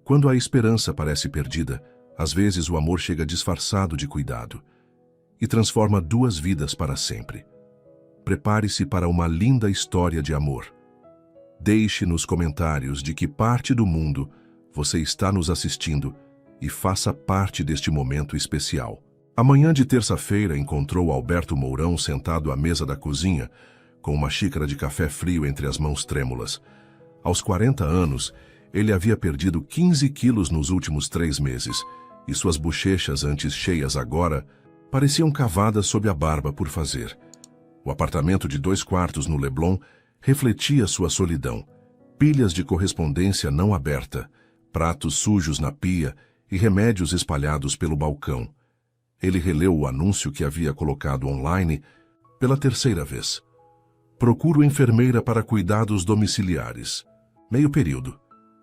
Quando a esperança parece perdida, às vezes o amor chega disfarçado de cuidado e transforma duas vidas para sempre. Prepare-se para uma linda história de amor. Deixe nos comentários de que parte do mundo você está nos assistindo e faça parte deste momento especial. A manhã de terça-feira encontrou Alberto Mourão sentado à mesa da cozinha, com uma xícara de café frio entre as mãos trêmulas. Aos 40 anos, ele havia perdido 15 quilos nos últimos 3 meses, e suas bochechas, antes cheias agora, pareciam cavadas sob a barba por fazer. O apartamento de 2 quartos no Leblon refletia sua solidão. Pilhas de correspondência não aberta, pratos sujos na pia e remédios espalhados pelo balcão. Ele releu o anúncio que havia colocado online pela 3ª vez. Procuro enfermeira para cuidados domiciliares. Meio período.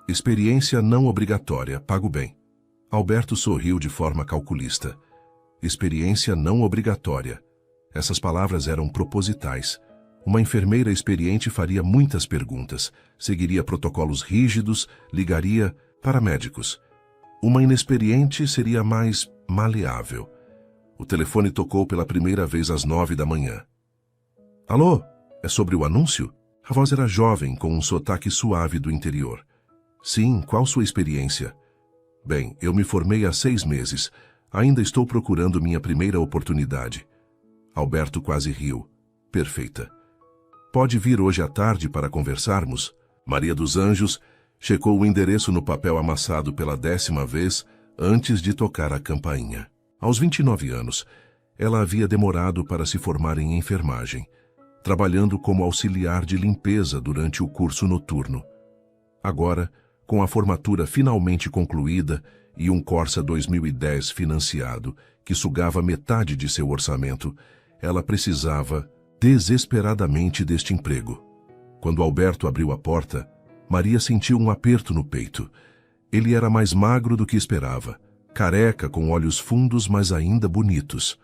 Experiência não obrigatória, pago bem. Alberto sorriu de forma calculista. Experiência não obrigatória. Essas palavras eram propositais. Uma enfermeira experiente faria muitas perguntas, seguiria protocolos rígidos, ligaria para médicos. Uma inexperiente seria mais maleável. O telefone tocou pela primeira vez às 9 da manhã. Alô? É sobre o anúncio? A voz era jovem, com um sotaque suave do interior. Sim, qual sua experiência? Bem, eu me formei há 6 meses. Ainda estou procurando minha primeira oportunidade. Alberto quase riu. Perfeita. Pode vir hoje à tarde para conversarmos? Maria dos Anjos checou o endereço no papel amassado pela 10ª vez antes de tocar a campainha. Aos 29 anos, ela havia demorado para se formar em enfermagem, trabalhando como auxiliar de limpeza durante o curso noturno. Agora, com a formatura finalmente concluída e um Corsa 2010 financiado, que sugava metade de seu orçamento, ela precisava desesperadamente deste emprego. Quando Alberto abriu a porta, Maria sentiu um aperto no peito. Ele era mais magro do que esperava, careca, com olhos fundos, mas ainda bonitos.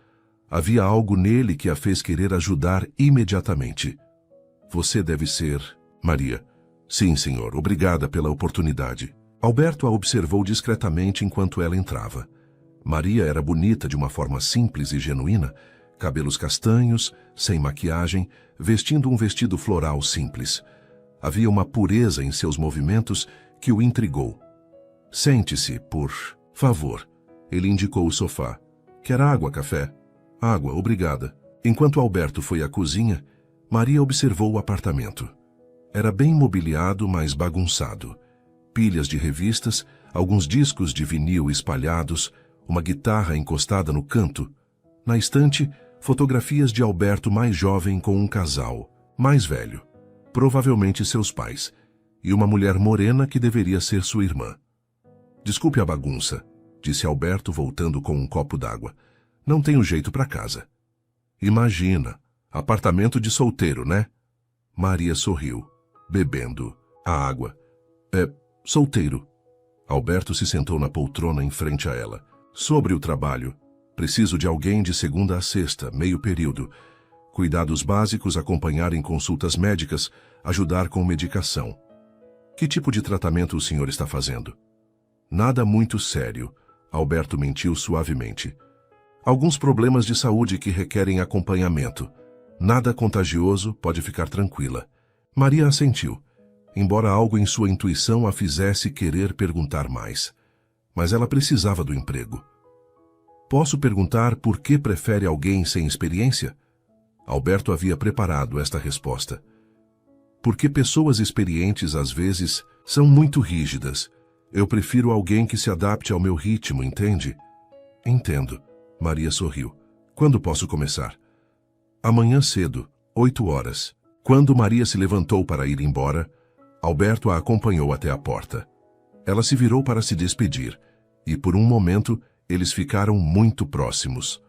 Havia algo nele que a fez querer ajudar imediatamente. Você deve ser Maria. Sim, senhor. Obrigada pela oportunidade. Alberto a observou discretamente enquanto ela entrava. Maria era bonita de uma forma simples e genuína, cabelos castanhos, sem maquiagem, vestindo um vestido floral simples. Havia uma pureza em seus movimentos que o intrigou. Sente-se, por favor. Ele indicou o sofá. Quer água, café? Água, obrigada. Enquanto Alberto foi à cozinha, Maria observou o apartamento. Era bem mobiliado, mas bagunçado. Pilhas de revistas, alguns discos de vinil espalhados, uma guitarra encostada no canto. Na estante, fotografias de Alberto mais jovem com um casal, mais velho, provavelmente seus pais, e uma mulher morena que deveria ser sua irmã. Desculpe a bagunça, disse Alberto voltando com um copo d'água. Não tenho jeito para casa. Imagina, apartamento de solteiro, né? Maria sorriu, bebendo a água. Solteiro. Alberto se sentou na poltrona em frente a ela. Sobre o trabalho, preciso de alguém de segunda a sexta, meio período. Cuidados básicos, acompanhar em consultas médicas, ajudar com medicação. Que tipo de tratamento o senhor está fazendo? Nada muito sério, Alberto mentiu suavemente. Alguns problemas de saúde que requerem acompanhamento. Nada contagioso, pode ficar tranquila. Maria assentiu, embora algo em sua intuição a fizesse querer perguntar mais. Mas ela precisava do emprego. Posso perguntar por que prefere alguém sem experiência? Alberto havia preparado esta resposta. Porque pessoas experientes às vezes são muito rígidas. Eu prefiro alguém que se adapte ao meu ritmo, entende? Entendo. Maria sorriu. Quando posso começar? Amanhã cedo, 8 horas. Quando Maria se levantou para ir embora, Alberto a acompanhou até a porta. Ela se virou para se despedir, e por um momento eles ficaram muito próximos.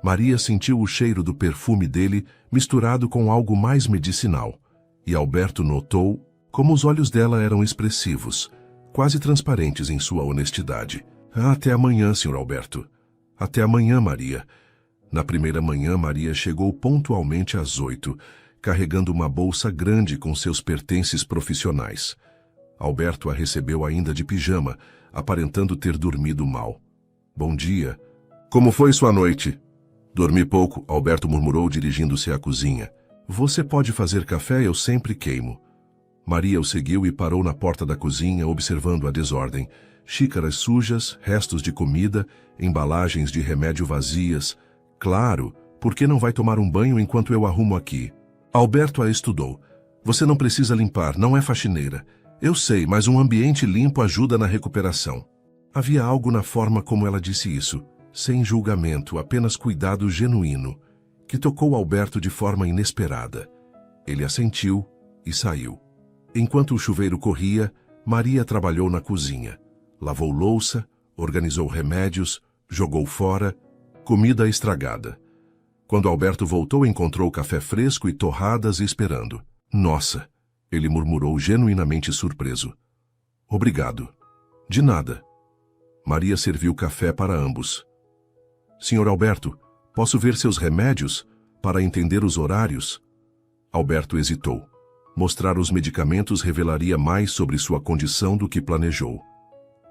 Maria sentiu o cheiro do perfume dele misturado com algo mais medicinal, e Alberto notou como os olhos dela eram expressivos, quase transparentes em sua honestidade. Até amanhã, Sr. Alberto. Até amanhã, Maria. Na primeira manhã, Maria chegou pontualmente às 8, carregando uma bolsa grande com seus pertences profissionais. Alberto a recebeu ainda de pijama, aparentando ter dormido mal. Bom dia. Como foi sua noite? Dormi pouco, Alberto murmurou, dirigindo-se à cozinha. Você pode fazer café, eu sempre queimo. Maria o seguiu e parou na porta da cozinha, observando a desordem. Xícaras sujas, restos de comida, embalagens de remédio vazias. Claro, por que não vai tomar um banho enquanto eu arrumo aqui? Alberto a estudou. Você não precisa limpar, não é faxineira. Eu sei, mas um ambiente limpo ajuda na recuperação. Havia algo na forma como ela disse isso, sem julgamento, apenas cuidado genuíno, que tocou Alberto de forma inesperada. Ele assentiu e saiu. Enquanto o chuveiro corria, Maria trabalhou na cozinha. Lavou louça, organizou remédios, jogou fora, comida estragada. Quando Alberto voltou, encontrou café fresco e torradas esperando. Nossa, ele murmurou genuinamente surpreso. Obrigado. De nada. Maria serviu café para ambos. Senhor Alberto, posso ver seus remédios para entender os horários? Alberto hesitou. Mostrar os medicamentos revelaria mais sobre sua condição do que planejou.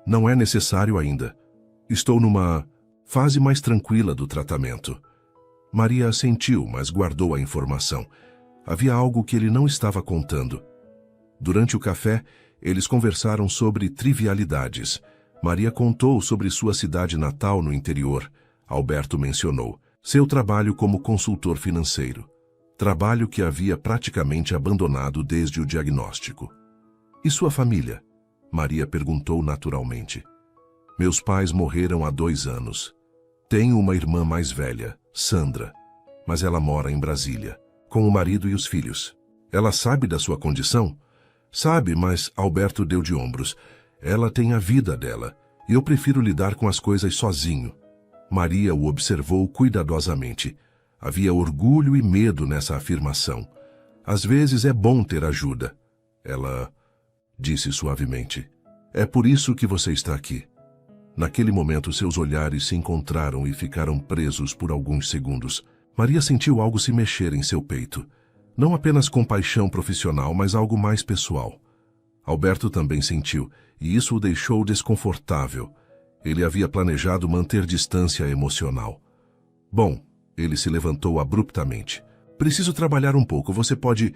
Não é necessário ainda. Estou numa fase mais tranquila do tratamento. Maria assentiu, mas guardou a informação. Havia algo que ele não estava contando. Durante o café, eles conversaram sobre trivialidades. Maria contou sobre sua cidade natal no interior. Alberto mencionou seu trabalho como consultor financeiro. Trabalho que havia praticamente abandonado desde o diagnóstico. E sua família? Maria perguntou naturalmente. Meus pais morreram há 2 anos. Tenho uma irmã mais velha, Sandra, mas ela mora em Brasília, com o marido e os filhos. Ela sabe da sua condição? Sabe, mas Alberto deu de ombros. Ela tem a vida dela, e eu prefiro lidar com as coisas sozinho. Maria o observou cuidadosamente. Havia orgulho e medo nessa afirmação. Às vezes é bom ter ajuda. Ela disse suavemente. É por isso que você está aqui. Naquele momento, seus olhares se encontraram e ficaram presos por alguns segundos. Maria sentiu algo se mexer em seu peito. Não apenas compaixão profissional, mas algo mais pessoal. Alberto também sentiu, e isso o deixou desconfortável. Ele havia planejado manter distância emocional. Bom, ele se levantou abruptamente. Preciso trabalhar um pouco, você pode,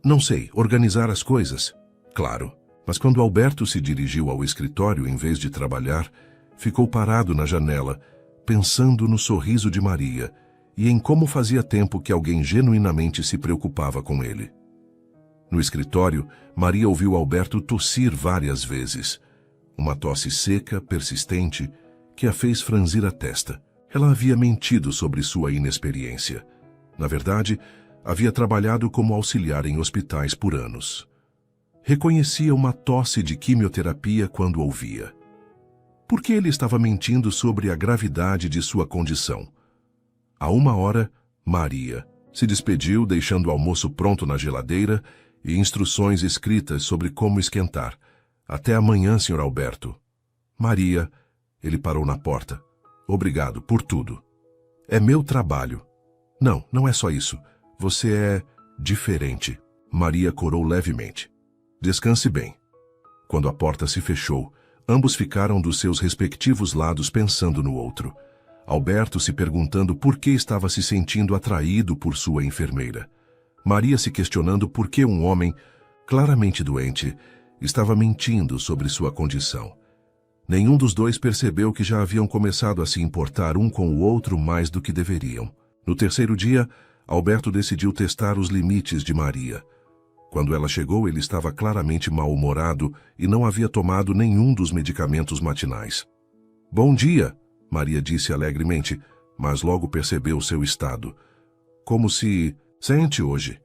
não sei, organizar as coisas? Claro. Mas quando Alberto se dirigiu ao escritório em vez de trabalhar, ficou parado na janela, pensando no sorriso de Maria e em como fazia tempo que alguém genuinamente se preocupava com ele. No escritório, Maria ouviu Alberto tossir várias vezes. Uma tosse seca, persistente, que a fez franzir a testa. Ela havia mentido sobre sua inexperiência. Na verdade, havia trabalhado como auxiliar em hospitais por anos. Reconhecia uma tosse de quimioterapia quando ouvia. Por que ele estava mentindo sobre a gravidade de sua condição? À 1h, Maria se despediu, deixando o almoço pronto na geladeira e instruções escritas sobre como esquentar. Até amanhã, Sr. Alberto. Maria, ele parou na porta. Obrigado por tudo. É meu trabalho. Não, não é só isso. Você é diferente. Maria corou levemente. Descanse bem. Quando a porta se fechou, ambos ficaram dos seus respectivos lados pensando no outro. Alberto se perguntando por que estava se sentindo atraído por sua enfermeira. Maria se questionando por que um homem, claramente doente, estava mentindo sobre sua condição. Nenhum dos dois percebeu que já haviam começado a se importar um com o outro mais do que deveriam. No terceiro dia, Alberto decidiu testar os limites de Maria. Quando ela chegou, ele estava claramente mal-humorado e não havia tomado nenhum dos medicamentos matinais. Bom dia, Maria disse alegremente, mas logo percebeu seu estado. Como se... Sente hoje.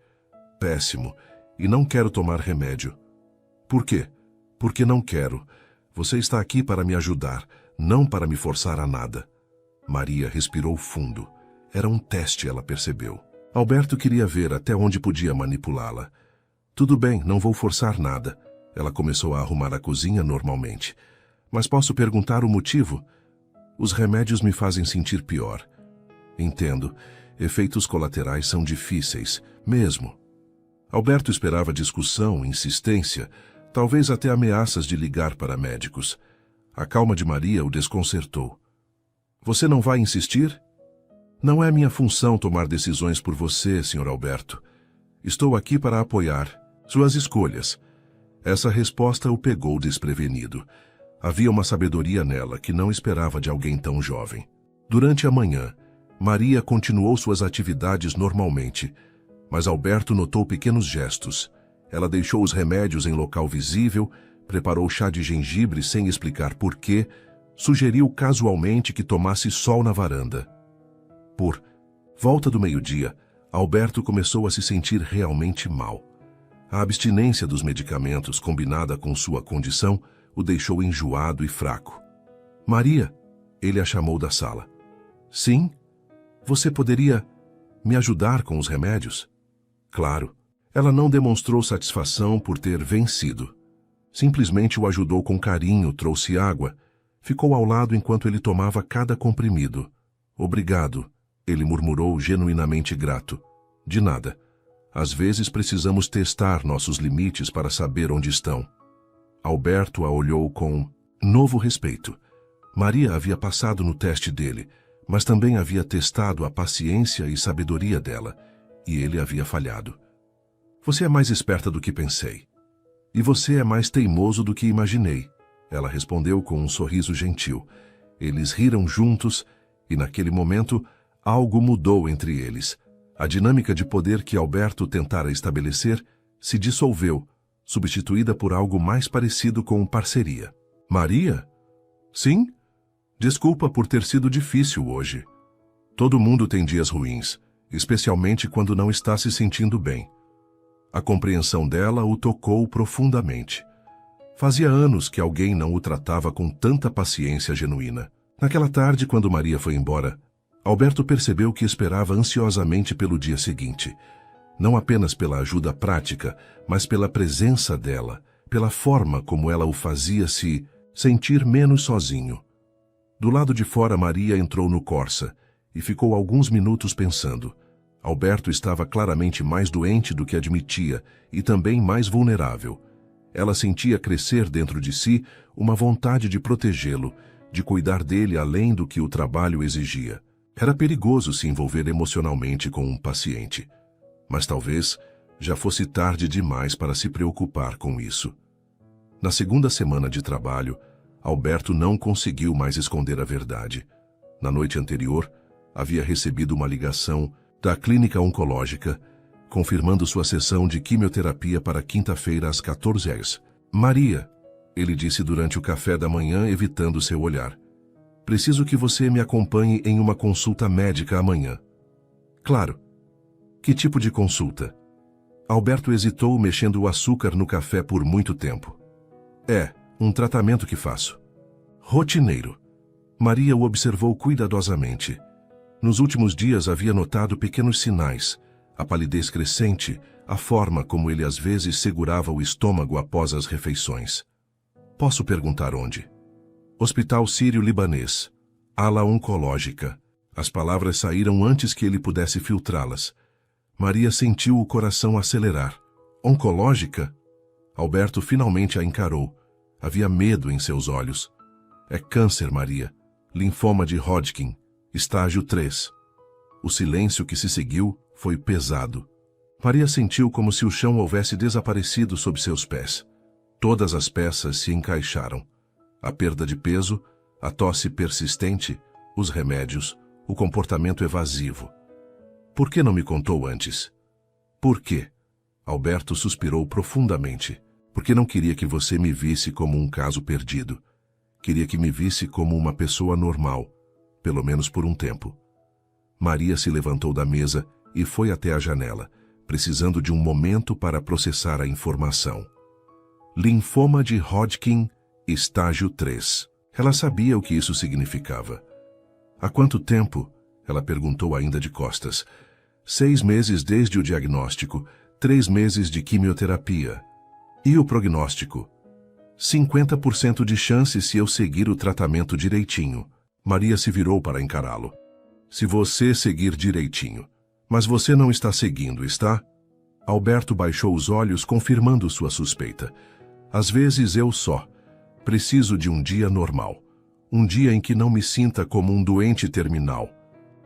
Péssimo. E não quero tomar remédio. Por quê? Porque não quero. Você está aqui para me ajudar, não para me forçar a nada. Maria respirou fundo. Era um teste, ela percebeu. Alberto queria ver até onde podia manipulá-la. Tudo bem, não vou forçar nada. Ela começou a arrumar a cozinha normalmente. Mas posso perguntar o motivo? Os remédios me fazem sentir pior. Entendo. Efeitos colaterais são difíceis, mesmo. Alberto esperava discussão, insistência, talvez até ameaças de ligar para médicos. A calma de Maria o desconcertou. Você não vai insistir? Não é minha função tomar decisões por você, Sr. Alberto. Estou aqui para apoiar suas escolhas. Essa resposta o pegou desprevenido. Havia uma sabedoria nela que não esperava de alguém tão jovem. Durante a manhã, Maria continuou suas atividades normalmente, mas Alberto notou pequenos gestos. Ela deixou os remédios em local visível, preparou chá de gengibre sem explicar porquê, sugeriu casualmente que tomasse sol na varanda. Por volta do meio-dia, Alberto começou a se sentir realmente mal. A abstinência dos medicamentos, combinada com sua condição, o deixou enjoado e fraco. Maria, ele a chamou da sala. Sim? Você poderia me ajudar com os remédios? Claro. Ela não demonstrou satisfação por ter vencido. Simplesmente o ajudou com carinho, trouxe água, ficou ao lado enquanto ele tomava cada comprimido. Obrigado, ele murmurou genuinamente grato. De nada. Às vezes precisamos testar nossos limites para saber onde estão. Alberto a olhou com novo respeito. Maria havia passado no teste dele, mas também havia testado a paciência e sabedoria dela, e ele havia falhado. Você é mais esperta do que pensei. E você é mais teimoso do que imaginei, ela respondeu com um sorriso gentil. Eles riram juntos, e naquele momento, algo mudou entre eles. A dinâmica de poder que Alberto tentara estabelecer se dissolveu, substituída por algo mais parecido com parceria. Maria? Sim? Desculpa por ter sido difícil hoje. Todo mundo tem dias ruins, especialmente quando não está se sentindo bem. A compreensão dela o tocou profundamente. Fazia anos que alguém não o tratava com tanta paciência genuína. Naquela tarde, quando Maria foi embora, Alberto percebeu que esperava ansiosamente pelo dia seguinte. Não apenas pela ajuda prática, mas pela presença dela, pela forma como ela o fazia se sentir menos sozinho. Do lado de fora, Maria entrou no Corsa e ficou alguns minutos pensando. Alberto estava claramente mais doente do que admitia e também mais vulnerável. Ela sentia crescer dentro de si uma vontade de protegê-lo, de cuidar dele além do que o trabalho exigia. Era perigoso se envolver emocionalmente com um paciente. Mas talvez já fosse tarde demais para se preocupar com isso. Na segunda semana de trabalho, Alberto não conseguiu mais esconder a verdade. Na noite anterior, havia recebido uma ligação da clínica oncológica, confirmando sua sessão de quimioterapia para quinta-feira às 14 horas. Maria, ele disse durante o café da manhã, evitando seu olhar. Preciso que você me acompanhe em uma consulta médica amanhã. Claro. Que tipo de consulta? Alberto hesitou, mexendo o açúcar no café por muito tempo. Um tratamento que faço. Rotineiro. Maria o observou cuidadosamente. Nos últimos dias havia notado pequenos sinais, a palidez crescente, a forma como ele às vezes segurava o estômago após as refeições. Posso perguntar onde? Hospital Sírio-Libanês. Ala oncológica. As palavras saíram antes que ele pudesse filtrá-las. Maria sentiu o coração acelerar. Oncológica? Alberto finalmente a encarou. Havia medo em seus olhos. É câncer, Maria. Linfoma de Hodgkin. Estágio 3. O silêncio que se seguiu foi pesado. Maria sentiu como se o chão houvesse desaparecido sob seus pés. Todas as peças se encaixaram. A perda de peso, a tosse persistente, os remédios, o comportamento evasivo. Por que não me contou antes? Por quê? Alberto suspirou profundamente. Porque não queria que você me visse como um caso perdido. Queria que me visse como uma pessoa normal, pelo menos por um tempo. Maria se levantou da mesa e foi até a janela, precisando de um momento para processar a informação. Linfoma de Hodgkin, estágio 3. Ela sabia o que isso significava. Há quanto tempo? Ela perguntou ainda de costas. 6 meses desde o diagnóstico, 3 meses de quimioterapia. E o prognóstico? 50% de chance se eu seguir o tratamento direitinho. Maria se virou para encará-lo. Se você seguir direitinho. Mas você não está seguindo, está? Alberto baixou os olhos, confirmando sua suspeita. Às vezes eu só. Preciso de um dia normal. Um dia em que não me sinta como um doente terminal.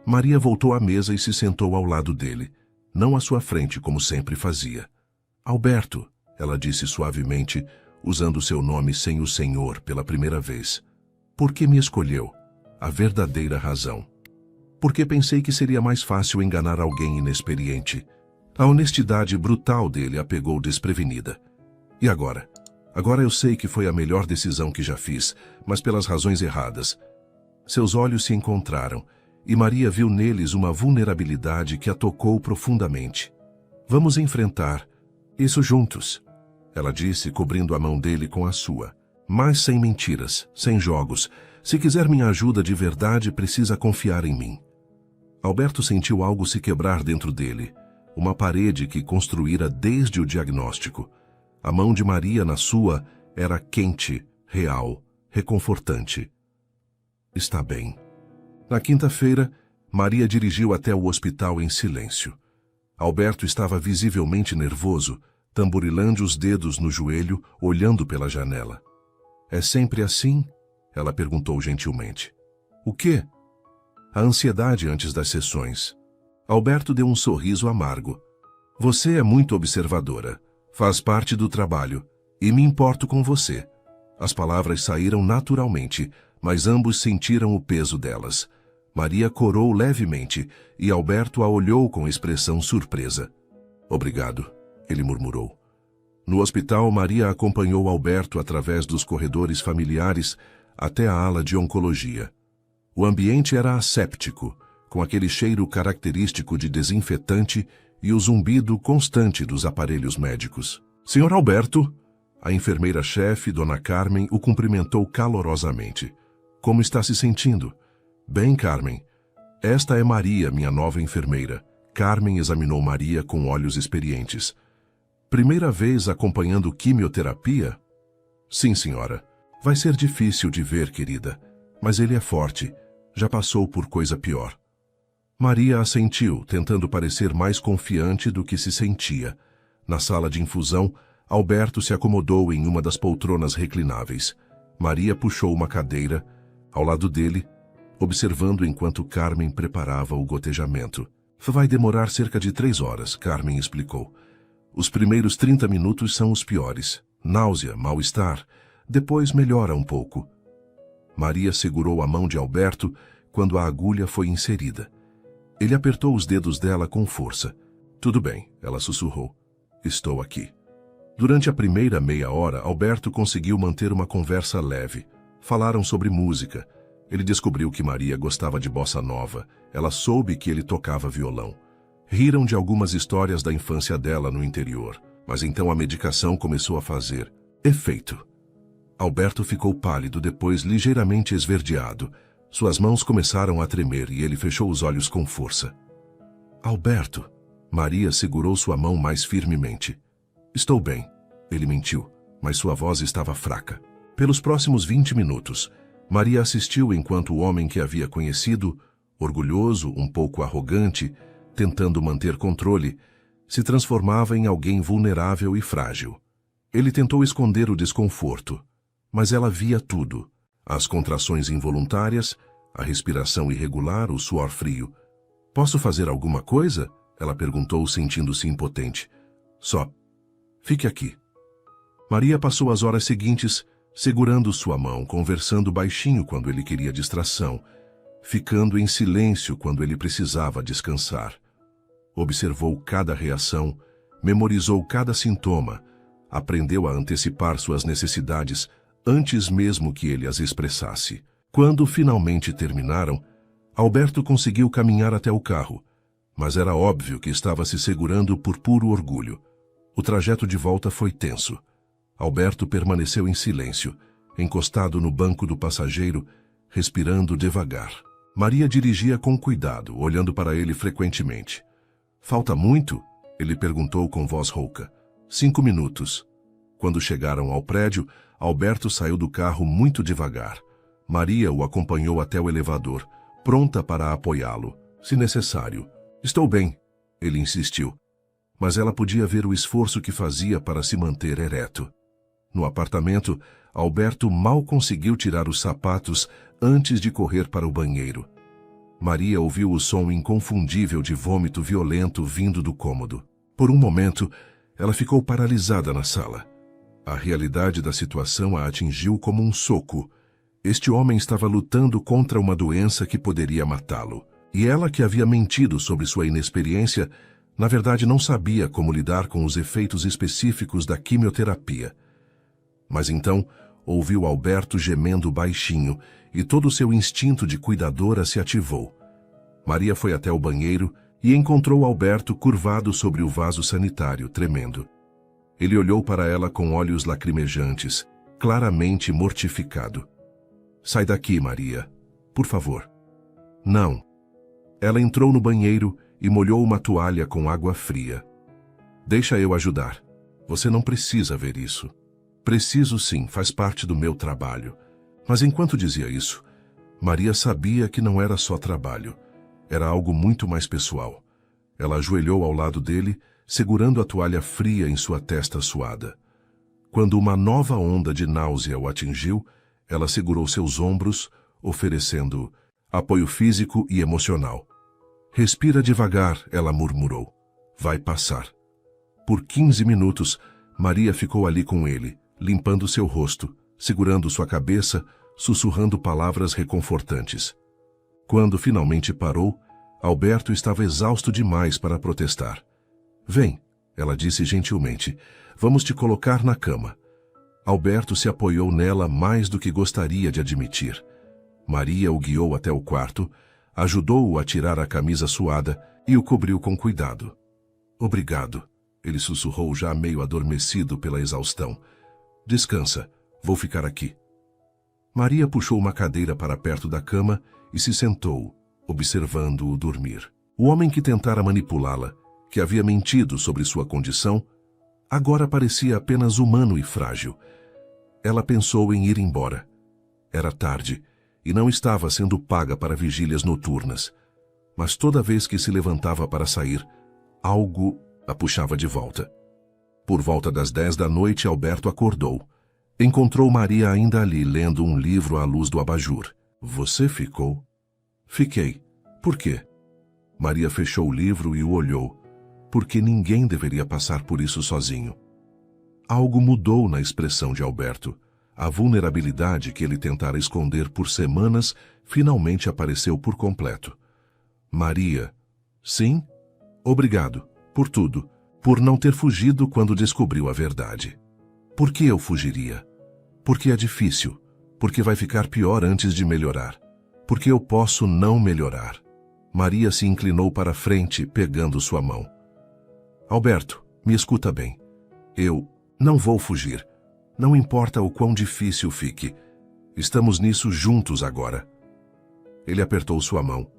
Maria voltou à mesa e se sentou ao lado dele, não à sua frente como sempre fazia. Alberto, ela disse suavemente, usando seu nome sem o senhor pela primeira vez. Por que me escolheu? A verdadeira razão. Porque pensei que seria mais fácil enganar alguém inexperiente. A honestidade brutal dele a pegou desprevenida. E agora? Agora eu sei que foi a melhor decisão que já fiz, mas pelas razões erradas. Seus olhos se encontraram, e Maria viu neles uma vulnerabilidade que a tocou profundamente. Vamos enfrentar isso juntos, ela disse, cobrindo a mão dele com a sua. Mas sem mentiras, sem jogos. Se quiser minha ajuda de verdade, precisa confiar em mim. Alberto sentiu algo se quebrar dentro dele, uma parede que construíra desde o diagnóstico. A mão de Maria na sua era quente, real, reconfortante. Está bem. Na quinta-feira, Maria dirigiu até o hospital em silêncio. Alberto estava visivelmente nervoso, tamborilando os dedos no joelho, olhando pela janela. É sempre assim? Ela perguntou gentilmente. O quê? A ansiedade antes das sessões. Alberto deu um sorriso amargo. Você é muito observadora. Faz parte do trabalho. E me importo com você. As palavras saíram naturalmente, mas ambos sentiram o peso delas. Maria corou levemente e Alberto a olhou com expressão surpresa. Obrigado, ele murmurou. No hospital, Maria acompanhou Alberto através dos corredores familiares até a ala de oncologia. O ambiente era asséptico, com aquele cheiro característico de desinfetante e o zumbido constante dos aparelhos médicos. Senhor Alberto, a enfermeira-chefe, Dona Carmen, o cumprimentou calorosamente. Como está se sentindo? Bem, Carmen. Esta é Maria, minha nova enfermeira. Carmen examinou Maria com olhos experientes. Primeira vez acompanhando quimioterapia? Sim, senhora. Vai ser difícil de ver, querida. Mas ele é forte. Já passou por coisa pior. Maria assentiu, tentando parecer mais confiante do que se sentia. Na sala de infusão, Alberto se acomodou em uma das poltronas reclináveis. Maria puxou uma cadeira, ao lado dele, observando enquanto Carmen preparava o gotejamento. Vai demorar cerca de 3 horas, Carmen explicou. Os primeiros 30 minutos são os piores. Náusea, mal-estar. Depois melhora um pouco. Maria segurou a mão de Alberto quando a agulha foi inserida. Ele apertou os dedos dela com força. Tudo bem, ela sussurrou. Estou aqui. Durante a primeira meia hora, Alberto conseguiu manter uma conversa leve. Falaram sobre música. Ele descobriu que Maria gostava de bossa nova. Ela soube que ele tocava violão. Riram de algumas histórias da infância dela no interior. Mas então a medicação começou a fazer efeito. Alberto ficou pálido, depois ligeiramente esverdeado. Suas mãos começaram a tremer e ele fechou os olhos com força. Alberto. Maria segurou sua mão mais firmemente. Estou bem. Ele mentiu, mas sua voz estava fraca. Pelos próximos 20 minutos, Maria assistiu enquanto o homem que havia conhecido, orgulhoso, um pouco arrogante, tentando manter controle, se transformava em alguém vulnerável e frágil. Ele tentou esconder o desconforto, mas ela via tudo. As contrações involuntárias, a respiração irregular, o suor frio. Posso fazer alguma coisa? Ela perguntou, sentindo-se impotente. Só. Fique aqui. Maria passou as horas seguintes segurando sua mão, conversando baixinho quando ele queria distração, ficando em silêncio quando ele precisava descansar. Observou cada reação, memorizou cada sintoma, aprendeu a antecipar suas necessidades antes mesmo que ele as expressasse. Quando finalmente terminaram, Alberto conseguiu caminhar até o carro, mas era óbvio que estava se segurando por puro orgulho. O trajeto de volta foi tenso. Alberto permaneceu em silêncio, encostado no banco do passageiro, respirando devagar. Maria dirigia com cuidado, olhando para ele frequentemente. Falta muito? Ele perguntou com voz rouca. 5 minutos. Quando chegaram ao prédio, Alberto saiu do carro muito devagar. Maria o acompanhou até o elevador, pronta para apoiá-lo, se necessário. Estou bem, ele insistiu. Mas ela podia ver o esforço que fazia para se manter ereto. No apartamento, Alberto mal conseguiu tirar os sapatos antes de correr para o banheiro. Maria ouviu o som inconfundível de vômito violento vindo do cômodo. Por um momento, ela ficou paralisada na sala. A realidade da situação a atingiu como um soco. Este homem estava lutando contra uma doença que poderia matá-lo. E ela, que havia mentido sobre sua inexperiência, na verdade não sabia como lidar com os efeitos específicos da quimioterapia. Mas então, ouviu Alberto gemendo baixinho e todo o seu instinto de cuidadora se ativou. Maria foi até o banheiro e encontrou Alberto curvado sobre o vaso sanitário, tremendo. Ele olhou para ela com olhos lacrimejantes, claramente mortificado. "Sai daqui, Maria. Por favor." "Não." Ela entrou no banheiro e molhou uma toalha com água fria. "Deixa eu ajudar. Você não precisa ver isso." "Preciso sim, faz parte do meu trabalho." Mas enquanto dizia isso, Maria sabia que não era só trabalho. Era algo muito mais pessoal. Ela ajoelhou ao lado dele, segurando a toalha fria em sua testa suada. Quando uma nova onda de náusea o atingiu, ela segurou seus ombros, oferecendo apoio físico e emocional. "Respira devagar", ela murmurou. "Vai passar." Por 15 minutos, Maria ficou ali com ele, limpando seu rosto, segurando sua cabeça, sussurrando palavras reconfortantes. Quando finalmente parou, Alberto estava exausto demais para protestar. "Vem", ela disse gentilmente, "vamos te colocar na cama." Alberto se apoiou nela mais do que gostaria de admitir. Maria o guiou até o quarto, ajudou-o a tirar a camisa suada e o cobriu com cuidado. "Obrigado", ele sussurrou já meio adormecido pela exaustão. "Descansa, vou ficar aqui." Maria puxou uma cadeira para perto da cama e se sentou, observando-o dormir. O homem que tentara manipulá-la, que havia mentido sobre sua condição, agora parecia apenas humano e frágil. Ela pensou em ir embora. Era tarde e não estava sendo paga para vigílias noturnas. Mas toda vez que se levantava para sair, algo a puxava de volta. Por volta das 10 da noite, Alberto acordou. Encontrou Maria ainda ali, lendo um livro à luz do abajur. "Você ficou?" "Fiquei." "Por quê?" Maria fechou o livro e o olhou. Porque ninguém deveria passar por isso sozinho. Algo mudou na expressão de Alberto. A vulnerabilidade que ele tentara esconder por semanas finalmente apareceu por completo. "Maria." "Sim?" "Obrigado. Por tudo. Por não ter fugido quando descobriu a verdade." "Por que eu fugiria?" "Porque é difícil. Porque vai ficar pior antes de melhorar. Porque eu posso não melhorar." Maria se inclinou para a frente, pegando sua mão. "Alberto, me escuta bem. Eu não vou fugir. Não importa o quão difícil fique. Estamos nisso juntos agora." Ele apertou sua mão.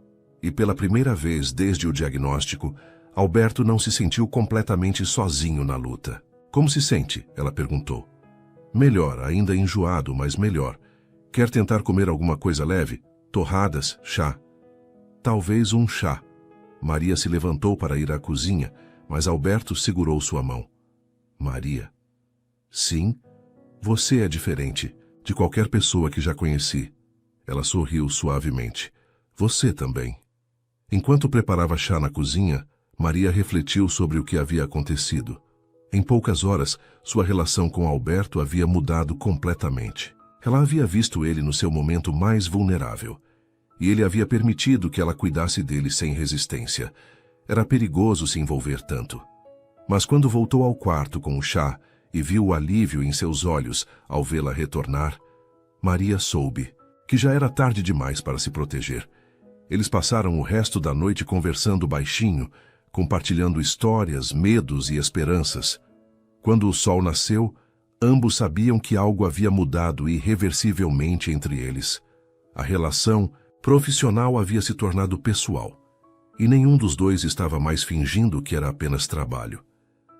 E pela primeira vez desde o diagnóstico, Alberto não se sentiu completamente sozinho na luta. "Como se sente?" ela perguntou. "Melhor, ainda enjoado, mas melhor. Quer tentar comer alguma coisa leve? Torradas, chá?" "Talvez um chá." Maria se levantou para ir à cozinha, mas Alberto segurou sua mão. "Maria." "Sim, você é diferente de qualquer pessoa que já conheci." Ela sorriu suavemente. "Você também." Enquanto preparava chá na cozinha, Maria refletiu sobre o que havia acontecido. Em poucas horas, sua relação com Alberto havia mudado completamente. Ela havia visto ele no seu momento mais vulnerável. E ele havia permitido que ela cuidasse dele sem resistência. Era perigoso se envolver tanto. Mas quando voltou ao quarto com o chá e viu o alívio em seus olhos ao vê-la retornar, Maria soube que já era tarde demais para se proteger. Eles passaram o resto da noite conversando baixinho, compartilhando histórias, medos e esperanças. Quando o sol nasceu, ambos sabiam que algo havia mudado irreversivelmente entre eles. A relação profissional havia se tornado pessoal, e nenhum dos dois estava mais fingindo que era apenas trabalho.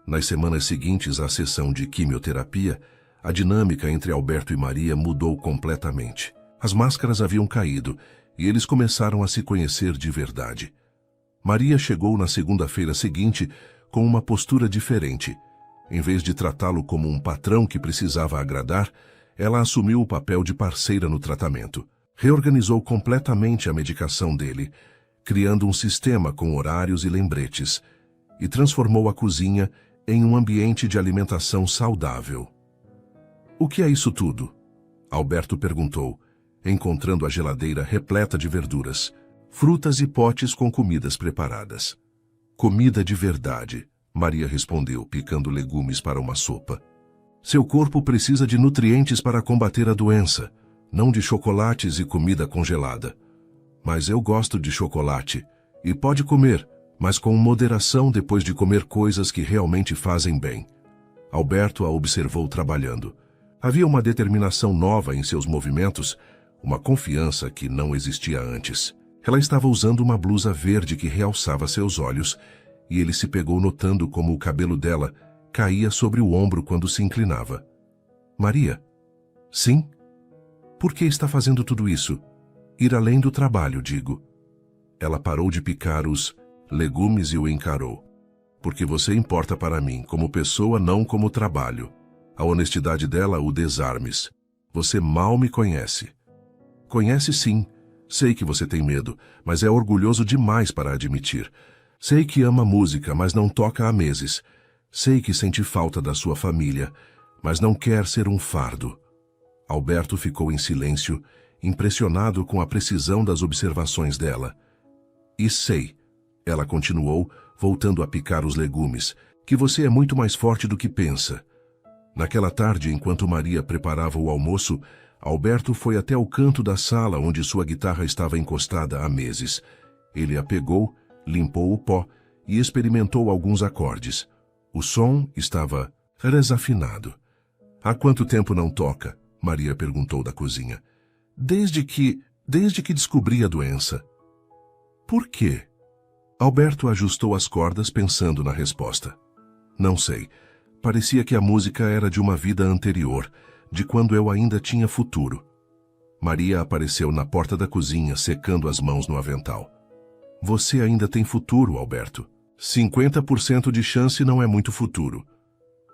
Nas semanas seguintes à sessão de quimioterapia, a dinâmica entre Alberto e Maria mudou completamente. As máscaras haviam caído e eles começaram a se conhecer de verdade. Maria chegou na segunda-feira seguinte com uma postura diferente. Em vez de tratá-lo como um patrão que precisava agradar, ela assumiu o papel de parceira no tratamento. Reorganizou completamente a medicação dele, criando um sistema com horários e lembretes, e transformou a cozinha em um ambiente de alimentação saudável. O que é isso tudo? Alberto perguntou, encontrando a geladeira repleta de verduras, frutas e potes com comidas preparadas. Comida de verdade, Maria respondeu, picando legumes para uma sopa. Seu corpo precisa de nutrientes para combater a doença, não de chocolates e comida congelada. Mas eu gosto de chocolate, e pode comer, mas com moderação depois de comer coisas que realmente fazem bem. Alberto a observou trabalhando. Havia uma determinação nova em seus movimentos, uma confiança que não existia antes. Ela estava usando uma blusa verde que realçava seus olhos, e ele se pegou notando como o cabelo dela caía sobre o ombro quando se inclinava. Maria? Sim? Por que está fazendo tudo isso? Ir além do trabalho, digo. Ela parou de picar os legumes e o encarou. Porque você importa para mim, como pessoa, não como trabalho. A honestidade dela o desarmes. Você mal me conhece. Conhece sim. Sei que você tem medo, mas é orgulhoso demais para admitir. Sei que ama música, mas não toca há meses. Sei que sente falta da sua família, mas não quer ser um fardo. Alberto ficou em silêncio, impressionado com a precisão das observações dela. E sei, ela continuou, voltando a picar os legumes, que você é muito mais forte do que pensa. Naquela tarde, enquanto Maria preparava o almoço, Alberto foi até o canto da sala onde sua guitarra estava encostada há meses. Ele a pegou, limpou o pó e experimentou alguns acordes. O som estava desafinado. Há quanto tempo não toca? Maria perguntou da cozinha. Desde que descobri a doença. Por quê? Alberto ajustou as cordas pensando na resposta. Não sei. Parecia que a música era de uma vida anterior, de quando eu ainda tinha futuro. Maria apareceu na porta da cozinha, secando as mãos no avental. Você ainda tem futuro, Alberto. 50% de chance não é muito futuro.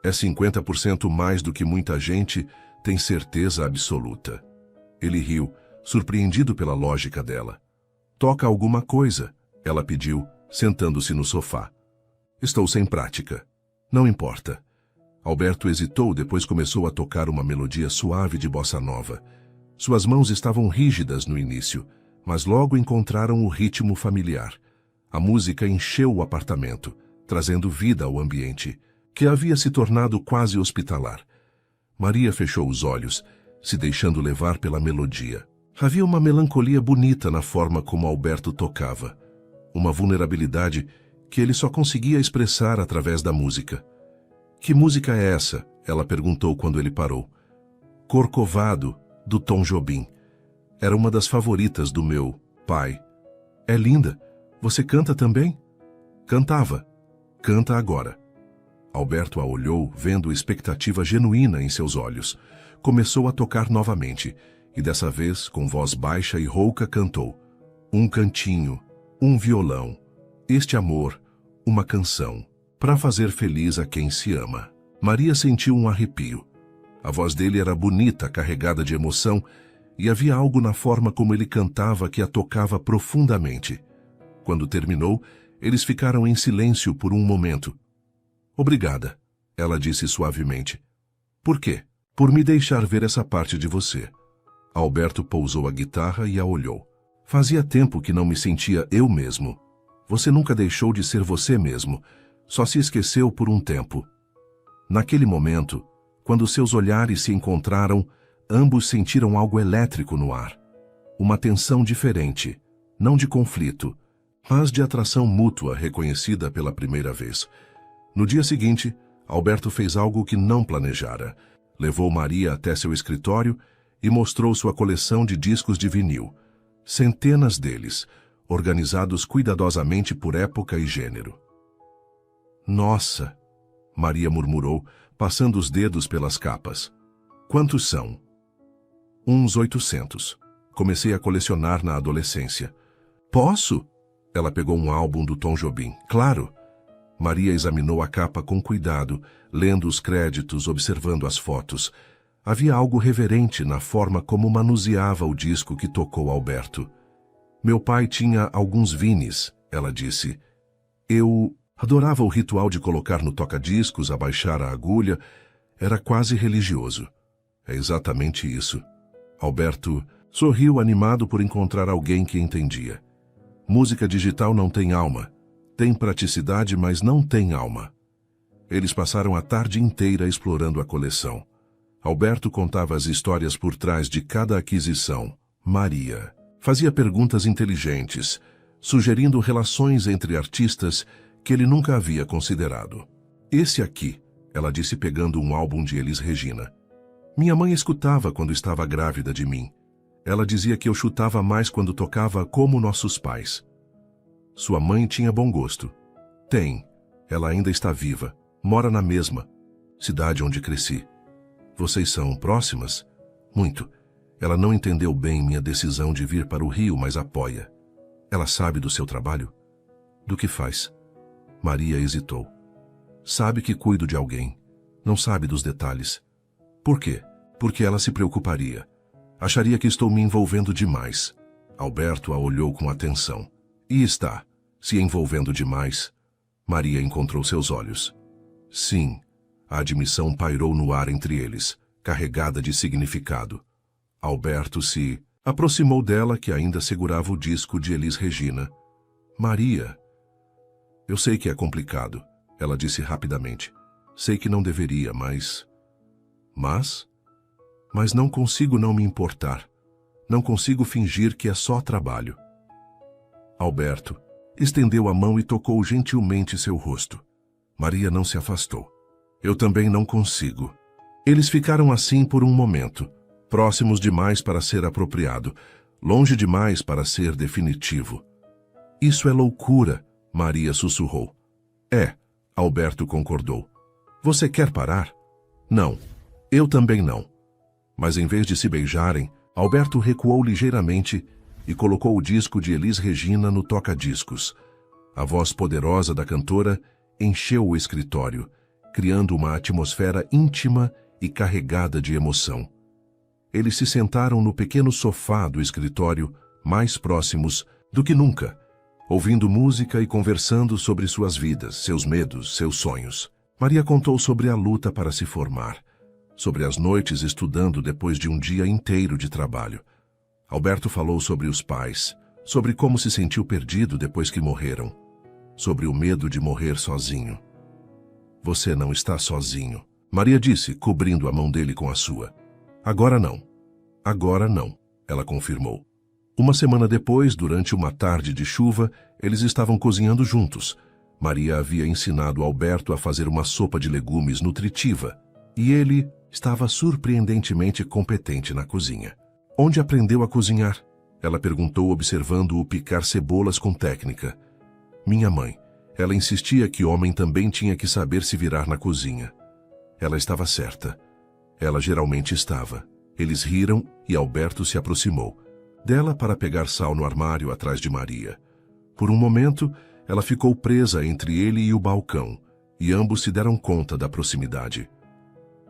É 50% mais do que muita gente tem certeza absoluta. Ele riu, surpreendido pela lógica dela. Toca alguma coisa, ela pediu, sentando-se no sofá. Estou sem prática. Não importa. Alberto hesitou, depois começou a tocar uma melodia suave de bossa nova. Suas mãos estavam rígidas no início, mas logo encontraram o ritmo familiar. A música encheu o apartamento, trazendo vida ao ambiente, que havia se tornado quase hospitalar. Maria fechou os olhos, se deixando levar pela melodia. Havia uma melancolia bonita na forma como Alberto tocava, uma vulnerabilidade que ele só conseguia expressar através da música. Que música é essa? Ela perguntou quando ele parou. Corcovado, do Tom Jobim. Era uma das favoritas do meu pai. É linda. Você canta também? Cantava. Canta agora. Alberto a olhou, vendo expectativa genuína em seus olhos. Começou a tocar novamente, e dessa vez, com voz baixa e rouca, cantou. Um cantinho, um violão, este amor, uma canção, para fazer feliz a quem se ama. Maria sentiu um arrepio. A voz dele era bonita, carregada de emoção, e havia algo na forma como ele cantava que a tocava profundamente. Quando terminou, eles ficaram em silêncio por um momento. Obrigada, ela disse suavemente. Por quê? Por me deixar ver essa parte de você. Alberto pousou a guitarra e a olhou. Fazia tempo que não me sentia eu mesmo. Você nunca deixou de ser você mesmo, só se esqueceu por um tempo. Naquele momento, quando seus olhares se encontraram, ambos sentiram algo elétrico no ar. Uma tensão diferente, não de conflito, mas de atração mútua reconhecida pela primeira vez. No dia seguinte, Alberto fez algo que não planejara. Levou Maria até seu escritório e mostrou sua coleção de discos de vinil. Centenas deles, organizados cuidadosamente por época e gênero. Nossa! Maria murmurou, passando os dedos pelas capas. Quantos são? Uns 800. Comecei a colecionar na adolescência. Posso? Ela pegou um álbum do Tom Jobim. Claro! Maria examinou a capa com cuidado, lendo os créditos, observando as fotos. Havia algo reverente na forma como manuseava o disco que tocou Alberto. Meu pai tinha alguns vinis, ela disse. Eu adorava o ritual de colocar no toca-discos, abaixar a agulha. Era quase religioso. É exatamente isso. Alberto sorriu animado por encontrar alguém que entendia. Música digital não tem alma. Tem praticidade, mas não tem alma. Eles passaram a tarde inteira explorando a coleção. Alberto contava as histórias por trás de cada aquisição. Maria fazia perguntas inteligentes, sugerindo relações entre artistas que ele nunca havia considerado. Esse aqui, ela disse pegando um álbum de Elis Regina. Minha mãe escutava quando estava grávida de mim. Ela dizia que eu chutava mais quando tocava como nossos pais. Sua mãe tinha bom gosto. Tem. Ela ainda está viva. Mora na mesma cidade onde cresci. Vocês são próximas? Muito. Ela não entendeu bem minha decisão de vir para o Rio, mas apoia. Ela sabe do seu trabalho? Do que faz? Maria hesitou. Sabe que cuido de alguém. Não sabe dos detalhes. Por quê? Porque ela se preocuparia. Acharia que estou me envolvendo demais. Alberto a olhou com atenção. E está, se envolvendo demais. Maria encontrou seus olhos. Sim, a admissão pairou no ar entre eles, carregada de significado. Alberto se aproximou dela, que ainda segurava o disco de Elis Regina. Maria. Eu sei que é complicado, ela disse rapidamente. Sei que não deveria, mas não consigo não me importar. Não consigo fingir que é só trabalho. Alberto estendeu a mão e tocou gentilmente seu rosto. Maria não se afastou. Eu também não consigo. Eles ficaram assim por um momento, próximos demais para ser apropriado, longe demais para ser definitivo. Isso é loucura, Maria sussurrou. É, Alberto concordou. Você quer parar? Não, eu também não. Mas em vez de se beijarem, Alberto recuou ligeiramente e colocou o disco de Elis Regina no toca-discos. A voz poderosa da cantora encheu o escritório, criando uma atmosfera íntima e carregada de emoção. Eles se sentaram no pequeno sofá do escritório, mais próximos do que nunca, ouvindo música e conversando sobre suas vidas, seus medos, seus sonhos. Maria contou sobre a luta para se formar, sobre as noites estudando depois de um dia inteiro de trabalho. Alberto falou sobre os pais, sobre como se sentiu perdido depois que morreram, sobre o medo de morrer sozinho. Você não está sozinho, Maria disse, cobrindo a mão dele com a sua. Agora não, ela confirmou. Uma semana depois, durante uma tarde de chuva, eles estavam cozinhando juntos. Maria havia ensinado Alberto a fazer uma sopa de legumes nutritiva, e ele estava surpreendentemente competente na cozinha. Onde aprendeu a cozinhar? Ela perguntou, observando-o picar cebolas com técnica. Minha mãe. Ela insistia que homem também tinha que saber se virar na cozinha. Ela estava certa. Ela geralmente estava. Eles riram e Alberto se aproximou dela para pegar sal no armário atrás de Maria. Por um momento, ela ficou presa entre ele e o balcão, e ambos se deram conta da proximidade.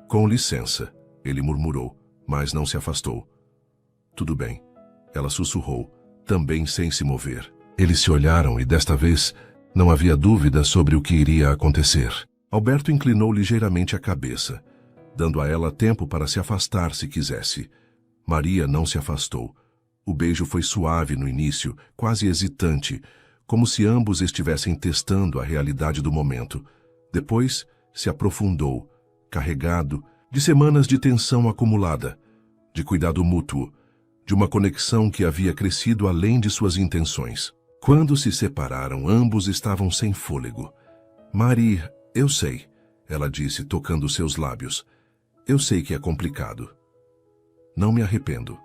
Com licença, ele murmurou, mas não se afastou. Tudo bem, ela sussurrou, também sem se mover. Eles se olharam e desta vez não havia dúvida sobre o que iria acontecer. Alberto inclinou ligeiramente a cabeça, dando a ela tempo para se afastar se quisesse. Maria não se afastou. O beijo foi suave no início, quase hesitante, como se ambos estivessem testando a realidade do momento. Depois, se aprofundou, carregado de semanas de tensão acumulada, de cuidado mútuo, de uma conexão que havia crescido além de suas intenções. Quando se separaram, ambos estavam sem fôlego. Maria, eu sei, ela disse, tocando seus lábios. Eu sei que é complicado. Não me arrependo.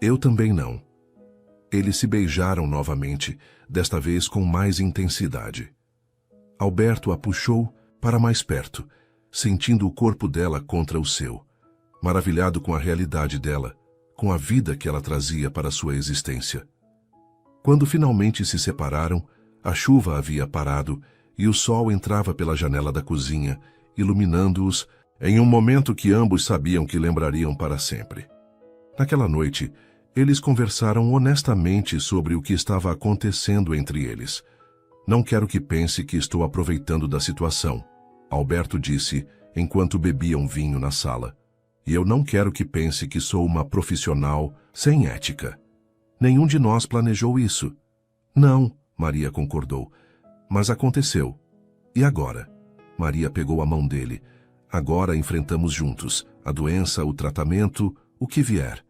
Eu também não. Eles se beijaram novamente, desta vez com mais intensidade. Alberto a puxou para mais perto, sentindo o corpo dela contra o seu, maravilhado com a realidade dela, com a vida que ela trazia para sua existência. Quando finalmente se separaram, a chuva havia parado e o sol entrava pela janela da cozinha, iluminando-os em um momento que ambos sabiam que lembrariam para sempre. Naquela noite, eles conversaram honestamente sobre o que estava acontecendo entre eles. Não quero que pense que estou aproveitando da situação, Alberto disse enquanto bebiam vinho na sala. E eu não quero que pense que sou uma profissional sem ética. Nenhum de nós planejou isso. Não, Maria concordou. Mas aconteceu. E agora? Maria pegou a mão dele. Agora enfrentamos juntos a doença, o tratamento, o que vier.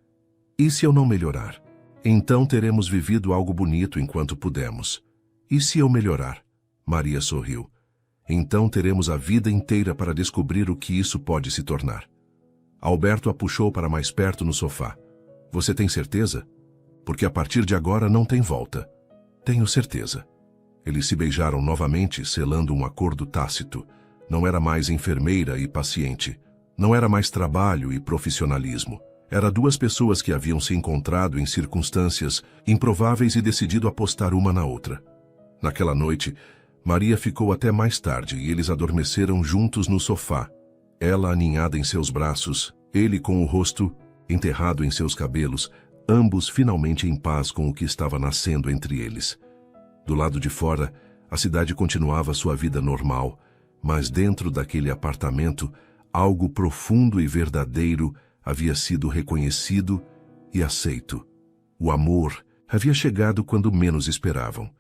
E se eu não melhorar? Então teremos vivido algo bonito enquanto pudemos. E se eu melhorar? Maria sorriu. Então teremos a vida inteira para descobrir o que isso pode se tornar. Alberto a puxou para mais perto no sofá. Você tem certeza? Porque a partir de agora não tem volta. Tenho certeza. Eles se beijaram novamente, selando um acordo tácito. Não era mais enfermeira e paciente. Não era mais trabalho e profissionalismo. Era duas pessoas que haviam se encontrado em circunstâncias improváveis e decidido apostar uma na outra. Naquela noite, Maria ficou até mais tarde e eles adormeceram juntos no sofá. Ela aninhada em seus braços, ele com o rosto enterrado em seus cabelos, ambos finalmente em paz com o que estava nascendo entre eles. Do lado de fora, a cidade continuava sua vida normal, mas dentro daquele apartamento, algo profundo e verdadeiro havia sido reconhecido e aceito. O amor havia chegado quando menos esperavam,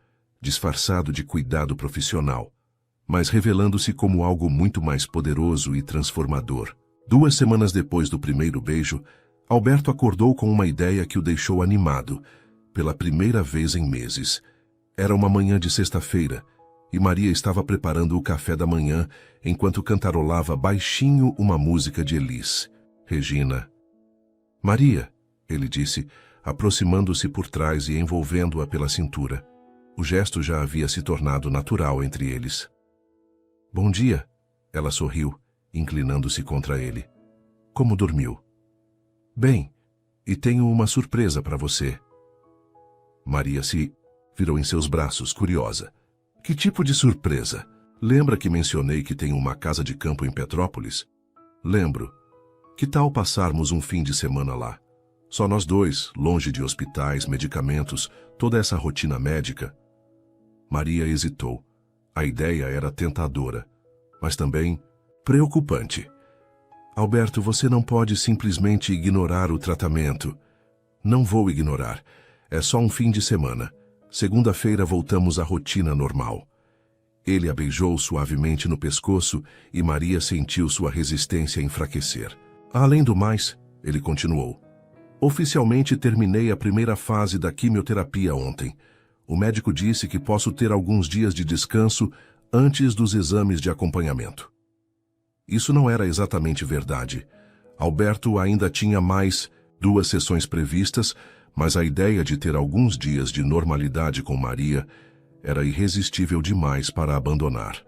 disfarçado de cuidado profissional, mas revelando-se como algo muito mais poderoso e transformador. 2 semanas depois do primeiro beijo, Alberto acordou com uma ideia que o deixou animado, pela primeira vez em meses. Era uma manhã de sexta-feira, e Maria estava preparando o café da manhã enquanto cantarolava baixinho uma música de Elis. Regina. Maria, ele disse, aproximando-se por trás e envolvendo-a pela cintura. O gesto já havia se tornado natural entre eles. Bom dia, ela sorriu, inclinando-se contra ele. Como dormiu? Bem, e tenho uma surpresa para você. Maria se virou em seus braços, curiosa. Que tipo de surpresa? Lembra que mencionei que tenho uma casa de campo em Petrópolis? Lembro. Que tal passarmos um fim de semana lá? Só nós dois, longe de hospitais, medicamentos, toda essa rotina médica. Maria hesitou. A ideia era tentadora, mas também preocupante. Alberto, você não pode simplesmente ignorar o tratamento. Não vou ignorar. É só um fim de semana. Segunda-feira voltamos à rotina normal. Ele a beijou suavemente no pescoço e Maria sentiu sua resistência enfraquecer. Além do mais, ele continuou. Oficialmente terminei a primeira fase da quimioterapia ontem. O médico disse que posso ter alguns dias de descanso antes dos exames de acompanhamento. Isso não era exatamente verdade. Alberto ainda tinha mais 2 sessões previstas, mas a ideia de ter alguns dias de normalidade com Maria era irresistível demais para abandonar.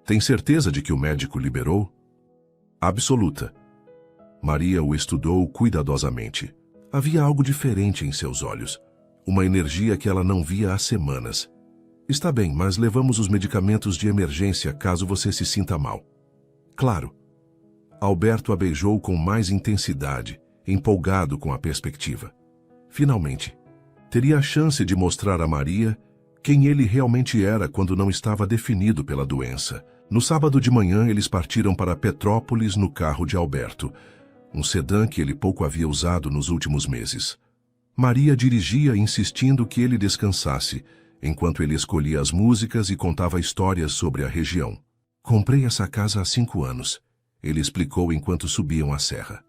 Tem certeza de que o médico liberou? Absoluta. Maria o estudou cuidadosamente. Havia algo diferente em seus olhos. Uma energia que ela não via há semanas. Está bem, mas levamos os medicamentos de emergência caso você se sinta mal. Claro. Alberto a beijou com mais intensidade, empolgado com a perspectiva. Finalmente, teria a chance de mostrar a Maria quem ele realmente era quando não estava definido pela doença. No sábado de manhã, eles partiram para Petrópolis no carro de Alberto, um sedã que ele pouco havia usado nos últimos meses. Maria dirigia insistindo que ele descansasse, enquanto ele escolhia as músicas e contava histórias sobre a região. Comprei essa casa há 5 anos, ele explicou enquanto subiam a serra.